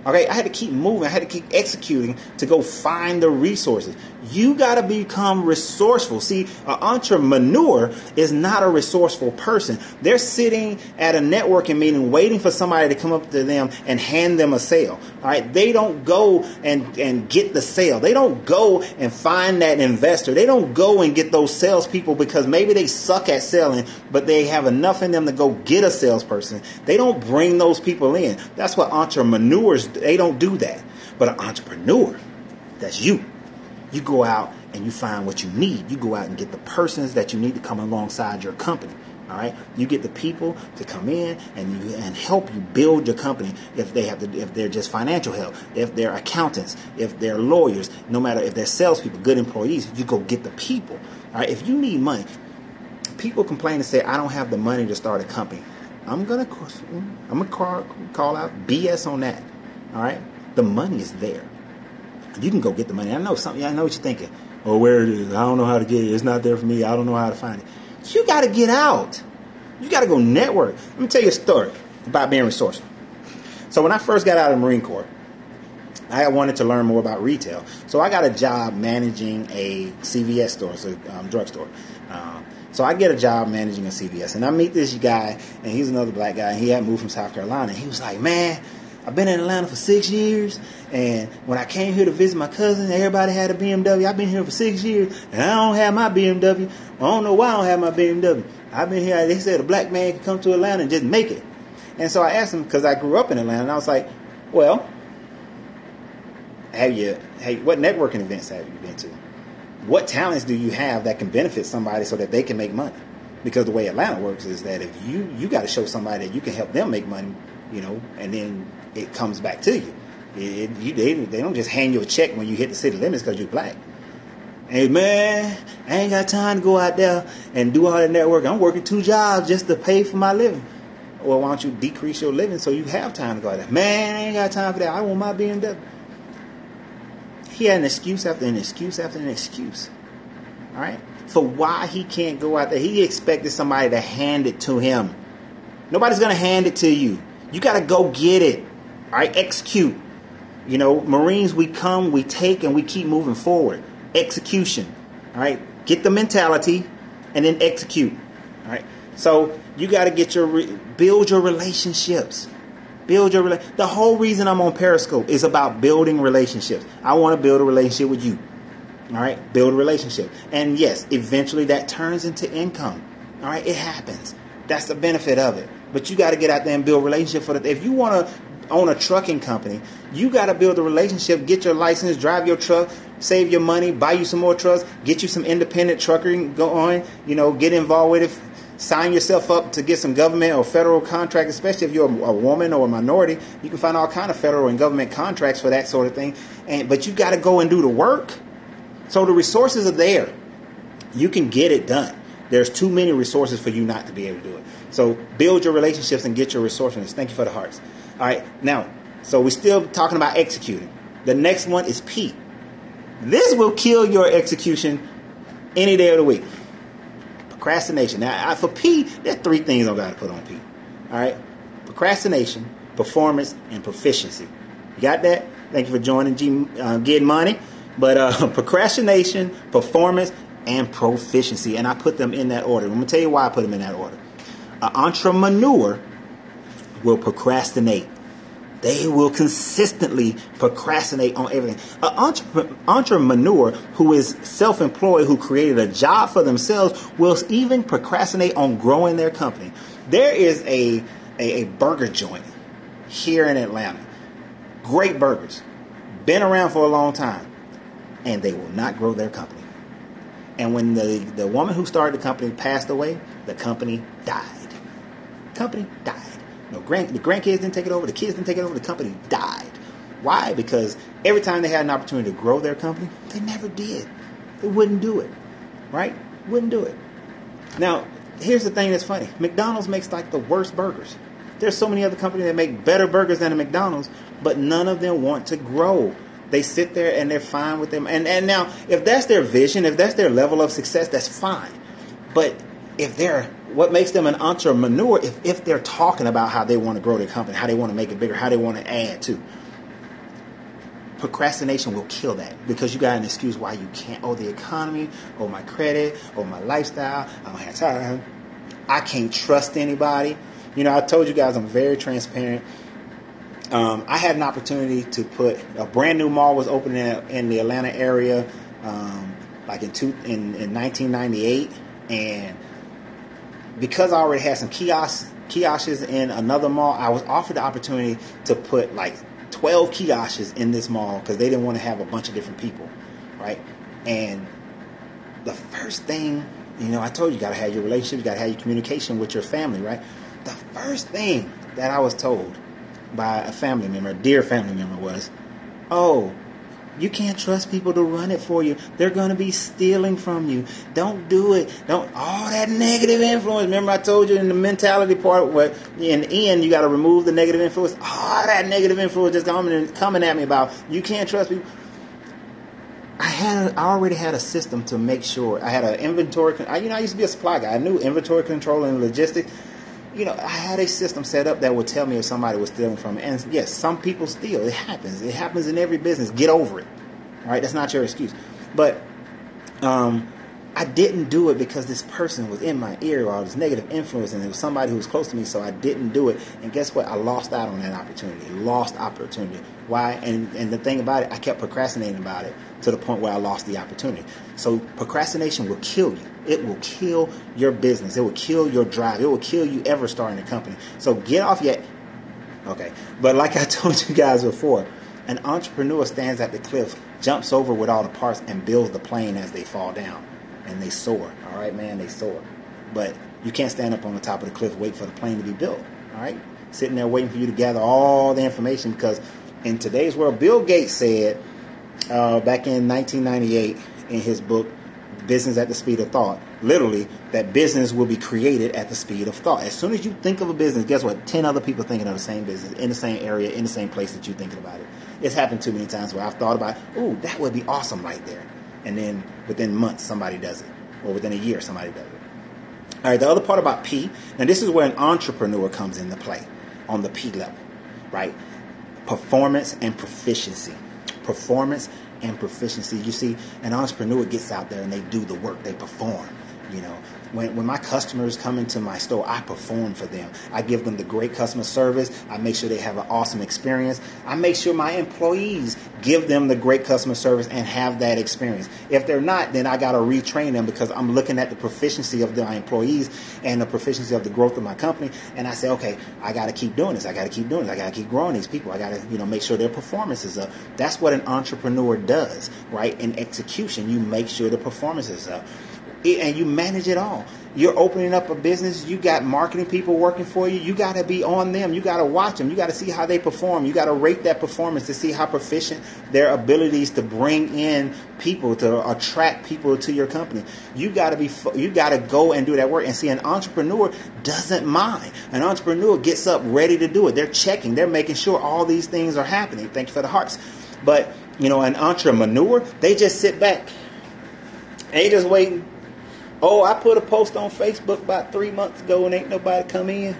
Okay, I had to keep moving. I had to keep executing to go find the resources. You got to become resourceful. See, an entrepreneur is not a resourceful person. They're sitting at a networking meeting waiting for somebody to come up to them and hand them a sale. All right, they don't go and get the sale. They don't go and find that investor. They don't go and get those salespeople because maybe they suck at selling, but they have enough in them to go get a salesperson. They don't bring those people in. That's what entrepreneurs do. They don't do that. But an entrepreneur, that's you. You go out and you find what you need. You go out and get the persons that you need to come alongside your company. All right. You get the people to come in and help you build your company. If they're just financial help, if they're accountants, if they're lawyers, no matter if they're salespeople, good employees, you go get the people. All right. If you need money, people complain and say, I don't have the money to start a company. I'm gonna call out BS on that. All right, the money is there. You can go get the money. I know what you're thinking. Oh, where it is? I don't know how to get it. It's not there for me. I don't know how to find it. You got to get out. You got to go network. Let me tell you a story about being resourceful. So when I first got out of the Marine Corps, I wanted to learn more about retail. So I got a job managing a CVS store, so drugstore. So I get a job managing a CVS, and I meet this guy, and he's another black guy, and he had moved from South Carolina. And he was like, man, I've been in Atlanta for 6 years, and when I came here to visit my cousin, everybody had a BMW. I've been here for 6 years, and I don't have my BMW. I don't know why I don't have my BMW. I've been here. They said a black man can come to Atlanta and just make it. And so I asked him, because I grew up in Atlanta, and I was like, well, what networking events have you been to? What talents do you have that can benefit somebody so that they can make money? Because the way Atlanta works is that if you got to show somebody that you can help them make money, and then it comes back to you. They don't just hand you a check when you hit the city limits because you're black. Hey man, I ain't got time to go out there and do all that network. I'm working 2 jobs just to pay for my living. Well, why don't you decrease your living so you have time to go out there? Man, I ain't got time for that. I want my BMW. He had an excuse after an excuse after an excuse. All right? For why he can't go out there. He expected somebody to hand it to him. Nobody's going to hand it to you. You got to go get it. All right? Execute. Marines, we come, we take, and we keep moving forward. Execution. All right? Get the mentality and then execute. All right? So you got to build your relationships. The whole reason I'm on Periscope is about building relationships. I want to build a relationship with you. All right? Build a relationship. And yes, eventually that turns into income. All right? It happens. That's the benefit of it. But you got to get out there and build a relationship if you want to own a trucking company, you got to build a relationship, get your license, drive your truck, save your money, buy you some more trucks, get you some independent trucking going, get involved with it. Sign yourself up to get some government or federal contract, especially if you're a woman or a minority. You can find all kind of federal and government contracts for that sort of thing. But you got to go and do the work. So the resources are there. You can get it done. There's too many resources for you not to be able to do it. So build your relationships and get your resourcefulness. Thank you for the hearts. All right. Now, so we're still talking about executing. The next one is P. This will kill your execution any day of the week. Procrastination. Now, for P, there's 3 things I've got to put on P. All right? Procrastination, performance, and proficiency. You got that? Thank you for joining Getting Money. But procrastination, performance, and proficiency. And I put them in that order. I'm going to tell you why I put them in that order. An entrepreneur will procrastinate. They will consistently procrastinate on everything. An entrepreneur who is self-employed, who created a job for themselves, will even procrastinate on growing their company. There is a burger joint here in Atlanta. Great burgers. Been around for a long time. And they will not grow their company. And when the woman who started the company passed away, the company died. Company died. The grandkids didn't take it over. The kids didn't take it over. The company died. Why? Because every time they had an opportunity to grow their company, they never did. They wouldn't do it. Right? Wouldn't do it. Now, here's the thing that's funny. McDonald's makes like the worst burgers. There's so many other companies that make better burgers than a McDonald's, but none of them want to grow. They sit there and they're fine with them. And now, if that's their vision, if that's their level of success, that's fine. But what makes them an entrepreneur, if they're talking about how they want to grow their company, how they want to make it bigger, how they want to add to. Procrastination will kill that because you got an excuse why you can't. Oh, the economy, or my credit, or my lifestyle. I don't have time. I can't trust anybody. I told you guys I'm very transparent. I had an opportunity to put a brand new mall was opening in the Atlanta area, like in 1998, and because I already had some kiosks in another mall, I was offered the opportunity to put like 12 kiosks in this mall because they didn't want to have a bunch of different people, right? And the first thing, I told you got to have your relationship, you got to have your communication with your family, right? The first thing that I was told by a family member, a dear family member, was, oh, you can't trust people to run it for you. They're going to be stealing from you. Don't do it. Don't. All that negative influence. Remember I told you in the mentality part, in the end, you got to remove the negative influence. All that negative influence just coming at me about you can't trust people. I already had a system to make sure. I had an inventory. I used to be a supply guy. I knew inventory control and logistics. I had a system set up that would tell me if somebody was stealing from me. And yes, some people steal. It happens. It happens in every business. Get over it. All right? That's not your excuse. But I didn't do it because this person was in my ear or this negative influence, and it was somebody who was close to me, so I didn't do it. And guess what? I lost out on that opportunity. Lost opportunity. Why? And the thing about it, I kept procrastinating about it to the point where I lost the opportunity. So procrastination will kill you. It will kill your business. It will kill your drive. It will kill you ever starting a company. So get off your... Okay. But like I told you guys before, An entrepreneur stands at the cliff, jumps over with all the parts, and builds the plane as they fall down. And they soar. All right, man, they soar. But you can't stand up on the top of the cliff, wait for the plane to be built. All right? Sitting there waiting for you to gather all the information, because in today's world, Bill Gates said back in 1998 in his book, Business at the Speed of Thought, literally, that business will be created at the speed of thought. As soon as you think of a business, guess what? 10 other people thinking of the same business, in the same area, in the same place that you're thinking about it. It's happened too many times where I've thought about, ooh, that would be awesome right there. And then within months, somebody does it. Or within a year, somebody does it. All right, the other part about P, and this is where an entrepreneur comes into play on the P level, right? Performance and proficiency. Performance and proficiency. You see, an entrepreneur gets out there and they do the work. They perform. You know, when my customers come into my store, I perform for them. I give them the great customer service. I make sure they have an awesome experience. I make sure my employees give them the great customer service and have that experience. If they're not, then I got to retrain them, because I'm looking at the proficiency of my employees and the proficiency of the growth of my company. And I say, okay, I got to keep doing this. I got to keep doing this. I got to keep growing these people. I got to, make sure their performance is up. That's what an entrepreneur does, right? In execution, you make sure the performance is up. And you manage it all. You're opening up a business. You got marketing people working for you. You got to be on them. You got to watch them. You got to see how they perform. You got to rate that performance to see how proficient their abilities to bring in people, to attract people to your company. You got to go and do that work. And see, an entrepreneur doesn't mind. An entrepreneur gets up ready to do it. They're checking. They're making sure all these things are happening. Thank you for the hearts. But, an entrepreneur, they just sit back. They just waiting. Oh, I put a post on Facebook about 3 months ago and ain't nobody come in.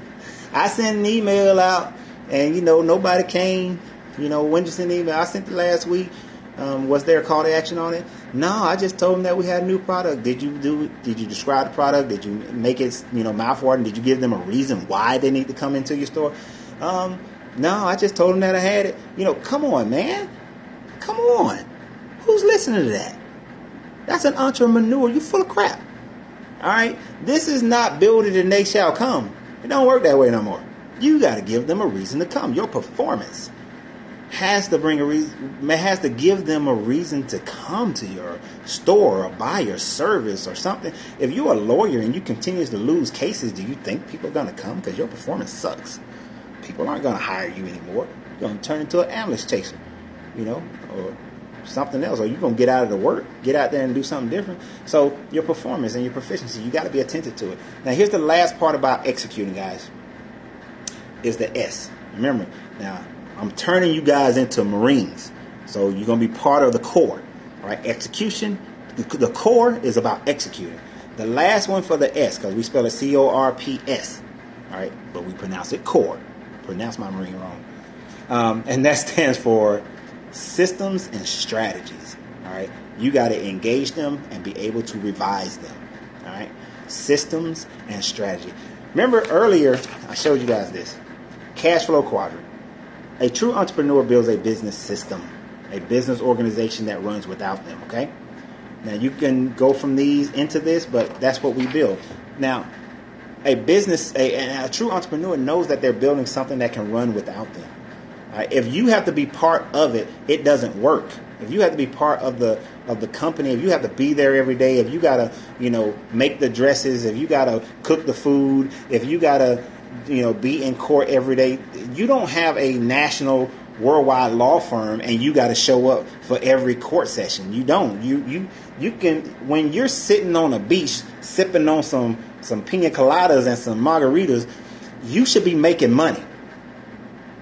I sent an email out and, nobody came. When you send an email? I sent it last week. Was there a call to action on it? No, I just told them that we had a new product. Did you describe the product? Did you make it, mouth-watering? Did you give them a reason why they need to come into your store? No, I just told them that I had it. Come on, man. Come on. Who's listening to that? That's an entrepreneur. You full of crap. All right, this is not build it and they shall come. It don't work that way no more. You got to give them a reason to come. Your performance has to bring a reason, has to give them a reason to come to your store or buy your service or something. If you're a lawyer and you continue to lose cases, do you think people are going to come? Because your performance sucks. People aren't going to hire you anymore. You're going to turn into an ambulance chaser, or something else, or you're going to get out of the work, get out there and do something different. So your performance and your proficiency, you got to be attentive to it. Now, here's the last part about executing, guys, is the S. Remember, now, I'm turning you guys into Marines. So you're going to be part of the core, all right? Execution, the core is about executing. The last one for the S, because we spell it C-O-R-P-S, all right? But we pronounce it core. Pronounce my Marine wrong. And that stands for systems and strategies. All right, you got to engage them and be able to revise them. All right, systems and strategy. Remember earlier I showed you guys this cash flow quadrant. A true entrepreneur builds a business system, a business organization that runs without them. Okay, now you can go from these into this, but that's what we build. Now, a true entrepreneur knows that they're building something that can run without them. If you have to be part of it, it doesn't work. If you have to be part of the company, if you have to be there every day, if you gotta make the dresses, if you gotta cook the food, if you gotta be in court every day, you don't have a national worldwide law firm and you gotta show up for every court session. You don't. You can, when you're sitting on a beach sipping on some pina coladas and some margaritas, you should be making money.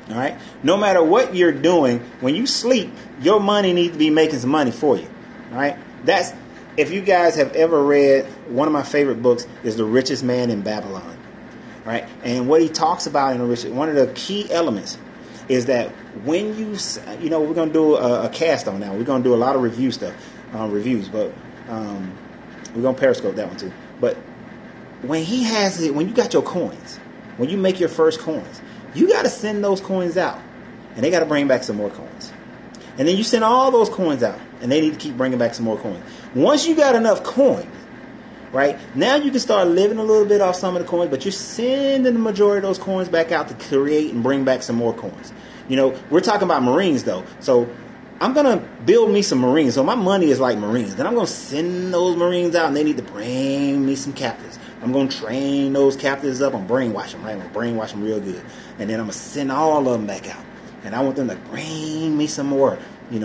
All right. No matter what you're doing, when you sleep, your money needs to be making some money for you. All right. That's, if you guys have ever read, one of my favorite books is The Richest Man in Babylon. All right. And what he talks about in one of the key elements is that when we're going to do a cast on now. We're going to do a lot of reviews, but we're going to Periscope that one too. But when you got your coins, when you make your first coins, you got to send those coins out, and they got to bring back some more coins. And then you send all those coins out, and they need to keep bringing back some more coins. Once you got enough coins, right, now you can start living a little bit off some of the coins, but you're sending the majority of those coins back out to create and bring back some more coins. We're talking about Marines though. So I'm going to build me some Marines. So my money is like Marines. Then I'm going to send those Marines out and they need to bring me some captives. I'm going to train those captives up and brainwash them, right? I'm going to brainwash them real good. And then I'm going to send all of them back out. And I want them to bring me some more,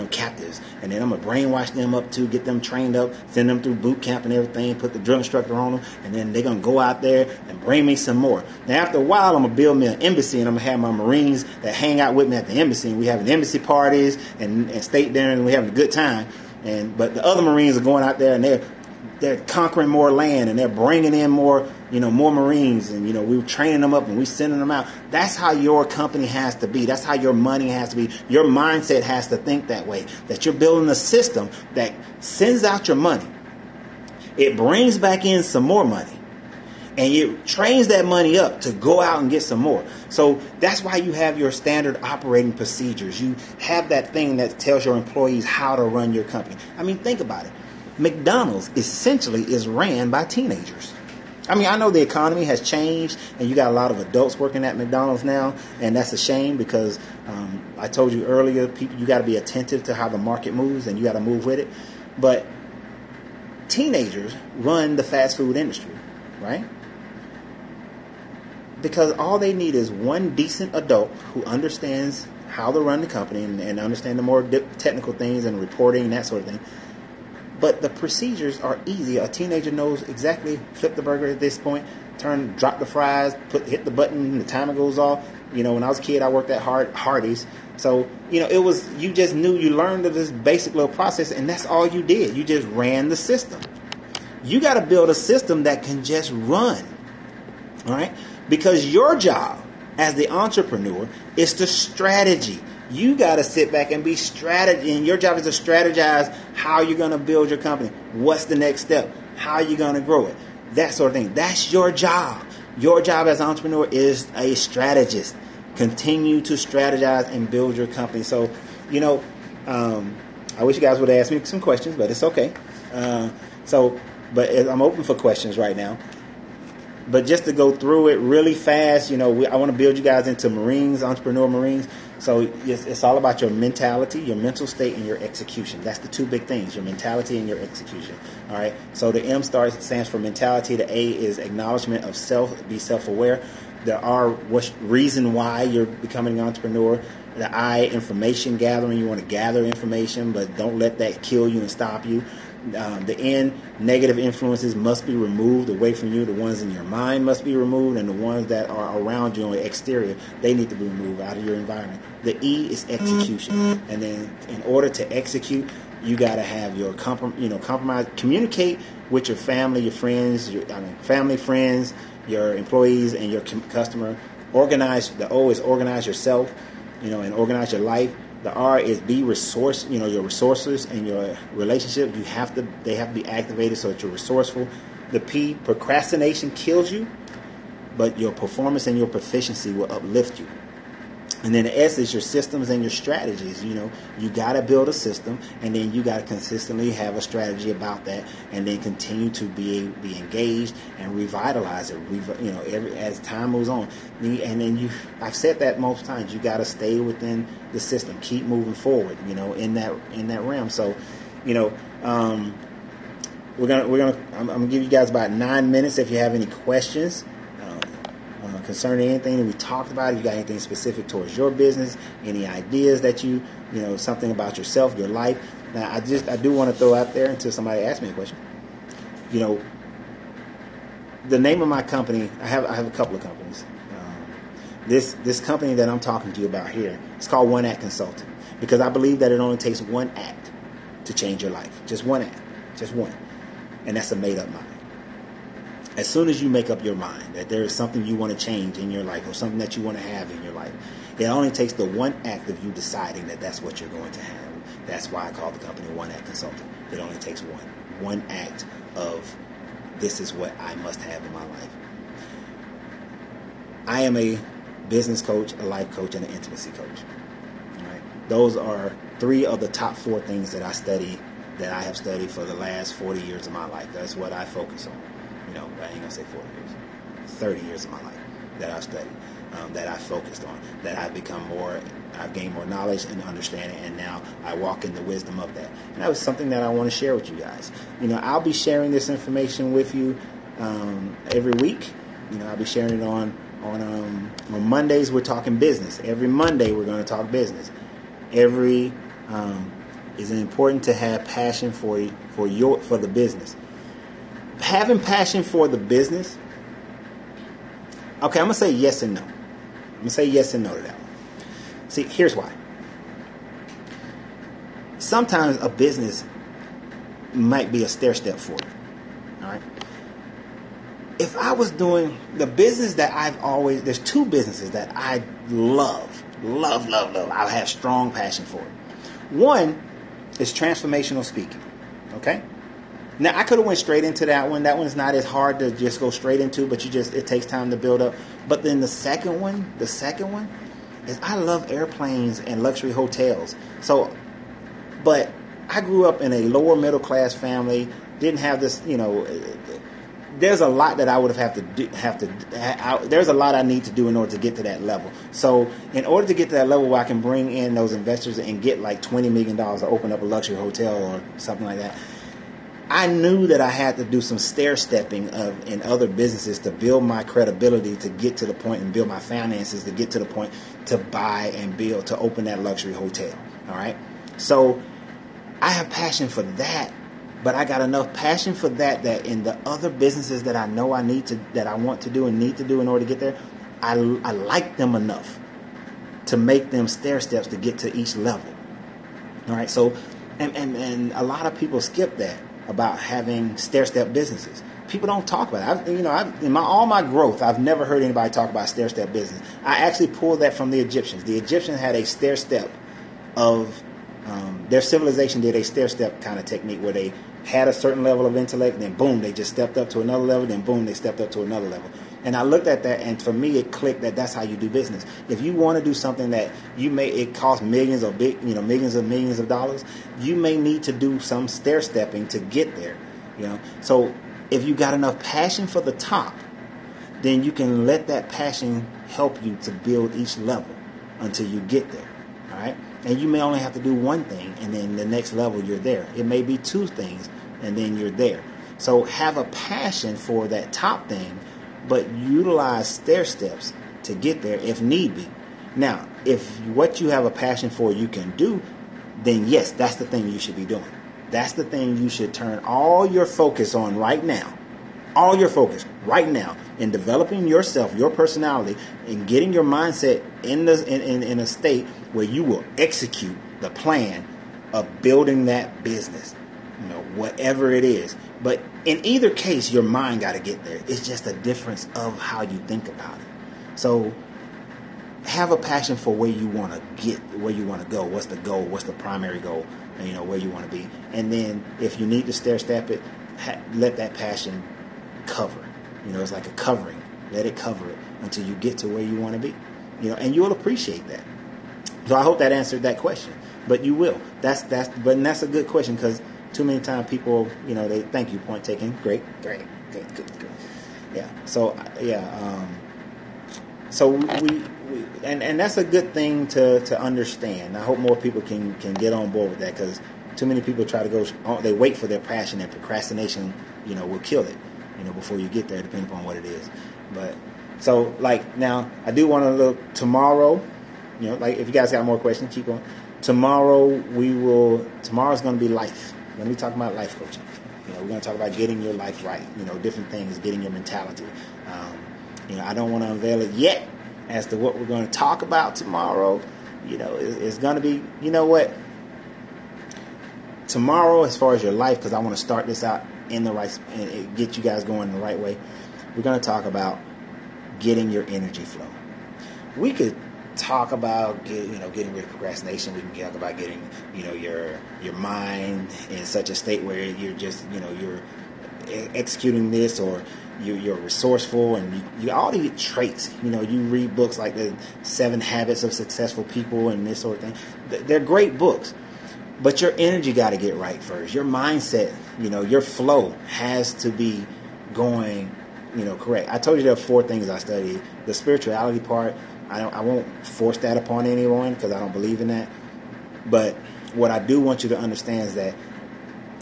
captives. And then I'm going to brainwash them up too, get them trained up, send them through boot camp and everything, put the drill instructor on them. And then they're going to go out there and bring me some more. Now, after a while, I'm going to build me an embassy and I'm going to have my Marines that hang out with me at the embassy. And we having embassy parties and state dinner and we're having a good time. But the other Marines are going out there and they're conquering more land and they're bringing in more Marines, and we're training them up and we're sending them out. That's how your company has to be. That's how your money has to be. Your mindset has to think that way, that you're building a system that sends out your money. It brings back in some more money. And it trains that money up to go out and get some more. So that's why you have your standard operating procedures. You have that thing that tells your employees how to run your company. I mean, think about it. McDonald's essentially is ran by teenagers. I mean, I know the economy has changed and you got a lot of adults working at McDonald's now, and that's a shame because I told you earlier, people, you got to be attentive to how the market moves and you got to move with it. But teenagers run the fast food industry, right? Because all they need is one decent adult who understands how to run the company and understand the more technical things and reporting and that sort of thing. But the procedures are easy. A teenager knows exactly, flip the burger at this point, drop the fries, hit the button, and the timer goes off. When I was a kid, I worked at Hardee's. So, you just knew, you learned this basic little process, and that's all you did. You just ran the system. You got to build a system that can just run, all right? Because your job as the entrepreneur is the strategy. You got to sit back and be strategy, and your job is to strategize how you're going to build your company. What's the next step? How are you going to grow it? That sort of thing. That's your job. Your job as an entrepreneur is a strategist. Continue to strategize and build your company. So, I wish you guys would have asked me some questions, but it's okay. But I'm open for questions right now. But just to go through it really fast, I want to build you guys into Marines, entrepreneur Marines. So it's all about your mentality, your mental state, and your execution. That's the two big things, your mentality and your execution. All right. So the M stands for mentality. The A is acknowledgement of self, be self-aware. The R, reason why you're becoming an entrepreneur. The I, information gathering. You want to gather information, but don't let that kill you and stop you. The N, negative influences must be removed away from you. The ones in your mind must be removed, and the ones that are around you on the exterior, they need to be removed out of your environment. The E is execution, and then in order to execute, you got to have your compromise. Communicate with your family, your friends, family, friends, your employees, and your customer. Organize. The O is organize yourself, and organize your life. The R is be resource, your resources and your relationships. They have to be activated so that you're resourceful. The P, procrastination kills you, but your performance and your proficiency will uplift you. And then the S is your systems and your strategies. You got to build a system, and then you got to consistently have a strategy about that, and then continue to be engaged and revitalize it. As time moves on, and then I've said that most times. You got to stay within the system, keep moving forward. In that realm. So, I'm gonna give you guys about 9 minutes if you have any questions. Concerning anything that we talked about, if you got anything specific towards your business, any ideas that something about yourself, your life. Now, I do want to throw out there until somebody asks me a question. The name of my company, I have a couple of companies. This company that I'm talking to you about here, it's called One Act Consulting, because I believe that it only takes one act to change your life. Just one act, just one, and that's a made-up mind. As soon as you make up your mind that there is something you want to change in your life or something that you want to have in your life, it only takes the one act of you deciding that that's what you're going to have. That's why I call the company One Act Consulting. It only takes one act of this is what I must have in my life. I am a business coach, a life coach, and an intimacy coach. All right? Those are 3 of the top 4 things that I have studied for the last 40 years of my life. That's what I focus on. I ain't gonna say 40 years, 30 years of my life that I've studied. that I focused on, that I've gained more knowledge and understanding, and now I walk in the wisdom of that. And that was something that I want to share with you guys. I'll be sharing this information with you every week. I'll be sharing it on Mondays. We're talking business. Every Monday we're going to talk business. It's important to have passion for the business. Having passion for the business. Okay, I'm gonna say yes and no. I'm gonna say yes and no to that one. See, here's why. Sometimes a business might be a stair step for you. All right. If I was doing the business that there's two businesses that I love. I have strong passion for it. One is transformational speaking. Okay. Now I could have went straight into that one. That one's not as hard to just go straight into, but it takes time to build up. But then the second one is I love airplanes and luxury hotels. But I grew up in a lower middle class family. Didn't have this, there's a lot that I would there's a lot I need to do in order to get to that level. So in order to get to that level where I can bring in those investors and get like $20 million to open up a luxury hotel or something like that, I knew that I had to do some stair stepping in other businesses to build my credibility, to get to the point and build my finances to get to the point to buy and build, to open that luxury hotel. All right. So I have passion for that, but I got enough passion for that in the other businesses that I know that I want to do and need to do in order to get there, I like them enough to make them stair steps to get to each level. All right. So, and a lot of people skip that about having stair-step businesses. People don't talk about it. In all my growth, I've never heard anybody talk about stair-step business. I actually pulled that from the Egyptians. The Egyptians had a stair-step of their civilization did a stair-step kind of technique where they had a certain level of intellect, then boom, they just stepped up to another level, then boom, they stepped up to another level. And I looked at that, and for me, it clicked that that's how you do business. If you want to do something that it costs millions of millions of dollars, you may need to do some stair stepping to get there. So if you got enough passion for the top, then you can let that passion help you to build each level until you get there. All right, and you may only have to do one thing, and then the next level you're there. It may be two things, and then you're there. So have a passion for that top thing, but utilize stair steps to get there if need be. Now, if what you have a passion for you can do, then yes, that's the thing you should be doing. That's the thing you should turn all your focus on right now. All your focus right now in developing yourself, your personality, and getting your mindset in a state where you will execute the plan of building that business. Whatever it is. But in either case, your mind got to get there. It's just a difference of how you think about it. So have a passion for where you want to get, where you want to go. What's the goal? What's the primary goal? And, where you want to be. And then if you need to stair step it, let that passion cover. It's like a covering. Let it cover it until you get to where you want to be. And you'll appreciate that. So I hope that answered that question. But you will. That's a good question, because too many times people, they thank you, point taken. Great. Yeah. So so we and that's a good thing to understand. I hope more people can get on board with that, because too many people try to go. They wait for their passion, and procrastination, will kill it. Before you get there, depending upon what it is. But so now, I do want to look tomorrow. If you guys got more questions, keep on. Tomorrow's going to be life. We're going to be talking about life coaching. We're going to talk about getting your life right. Different things, getting your mentality. I don't want to unveil it yet as to what we're going to talk about tomorrow. It's going to be, tomorrow, as far as your life, because I want to start this out in the right, and get you guys going the right way. We're going to talk about getting your energy flow. We could talk about getting rid of procrastination. We can talk about getting your mind in such a state where you're just you're executing this, or you're resourceful, and you all these traits. You read books like the 7 Habits of Successful People and this sort of thing. They're great books, but your energy got to get right first. Your mindset, your flow has to be going correct. I told you there are 4 things I study. The spirituality part, I won't force that upon anyone because I don't believe in that. But what I do want you to understand is that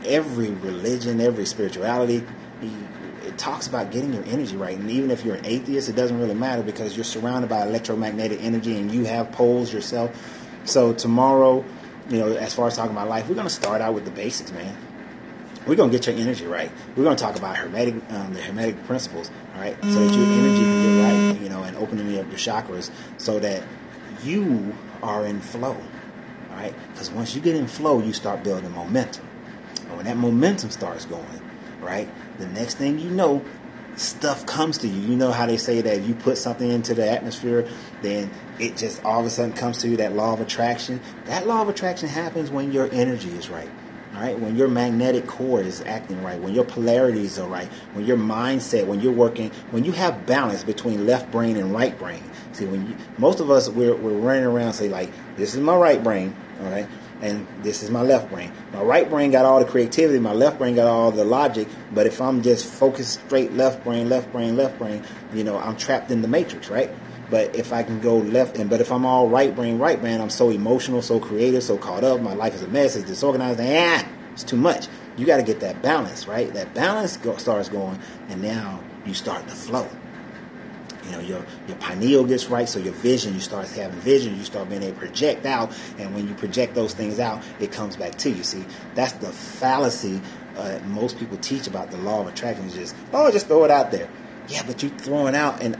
every religion, every spirituality, it talks about getting your energy right. And even if you're an atheist, it doesn't really matter because you're surrounded by electromagnetic energy and you have poles yourself. So tomorrow, as far as talking about life, we're going to start out with the basics, man. We're going to get your energy right. We're going to talk about the Hermetic principles, all right, so that your energy can get right, and opening up your chakras so that you are in flow, all right? Because once you get in flow, you start building momentum. And when that momentum starts going, right, the next thing you know, stuff comes to you. You know how they say that if you put something into the atmosphere, then it just all of a sudden comes to you, that law of attraction. That law of attraction happens when your energy is right. All right, when your magnetic core is acting right, when your polarities are right, when your mindset, when you're working, when you have balance between left brain and right brain. See, most of us, we're running around say like, this is my right brain, all right, and this is my left brain. My right brain got all the creativity, my left brain got all the logic, but if I'm just focused straight left brain, I'm trapped in the matrix, right? But if I can go but if I'm all right brain, I'm so emotional, so creative, so caught up. My life is a mess. It's disorganized. It's too much. You got to get that balance, right? That balance starts going, and now you start to flow. Your pineal gets right, so your vision, you start having vision. You start being able to project out, and when you project those things out, it comes back to you. See, that's the fallacy most people teach about the law of attraction. Is just throw it out there. Yeah, but you're throwing out an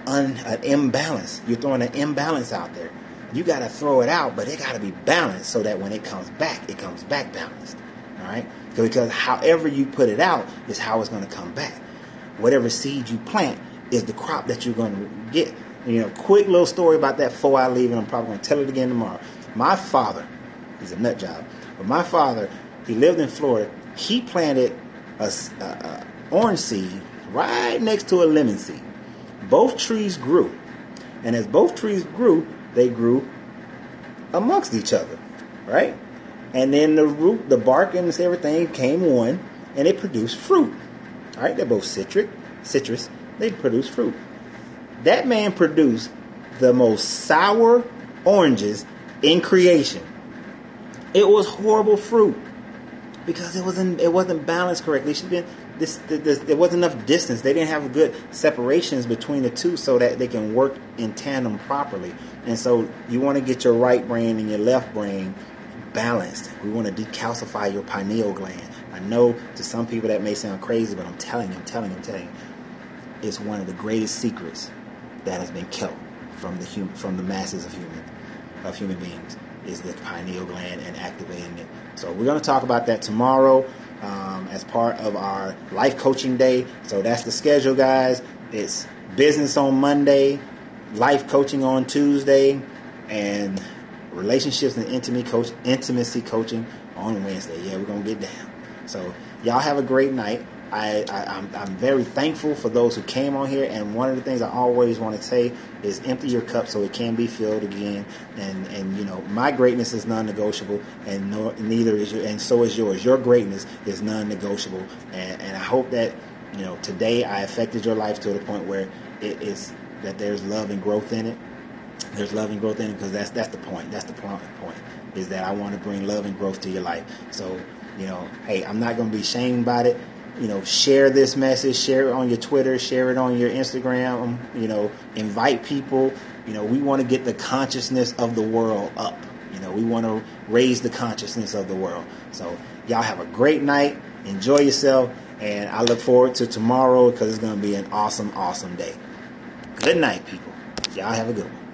imbalance. You're throwing an imbalance out there. You got to throw it out, but it got to be balanced so that when it comes back balanced. All right? Because however you put it out is how it's going to come back. Whatever seed you plant is the crop that you're going to get. Quick little story about that before I leave, and I'm probably going to tell it again tomorrow. My father, he's a nut job, but my father, he lived in Florida. He planted a orange seed right next to a lemon seed. Both trees grew. And as both trees grew, they grew amongst each other, right? And then the root, the bark, and everything came one, and it produced fruit. All right, they're both citrus. They produce fruit. That man produced the most sour oranges in creation. It was horrible fruit because it wasn't balanced correctly. There wasn't enough distance. They didn't have good separations between the two so that they can work in tandem properly. And so you want to get your right brain and your left brain balanced. We want to decalcify your pineal gland. I know to some people that may sound crazy, but I'm telling you, it's one of the greatest secrets that has been kept from the masses of human beings is the pineal gland and activating it. So we're going to talk about that tomorrow. As part of our life coaching day. So that's the schedule, guys. It's business on Monday, life coaching on Tuesday, and relationships and intimacy coaching on Wednesday. Yeah, we're going to get down. So y'all have a great night. I'm very thankful for those who came on here, and one of the things I always want to say is empty your cup so it can be filled again. And my greatness is non-negotiable, and neither is and so is yours. Your greatness is non-negotiable, and I hope that today I affected your life to the point where it is that there's love and growth in it. There's love and growth in it because that's the point. That's the point is that I want to bring love and growth to your life. So hey, I'm not going to be ashamed about it. Share this message, share it on your Twitter, share it on your Instagram, invite people. We want to get the consciousness of the world up. We want to raise the consciousness of the world. So y'all have a great night. Enjoy yourself. And I look forward to tomorrow because it's going to be an awesome, awesome day. Good night, people. Y'all have a good one.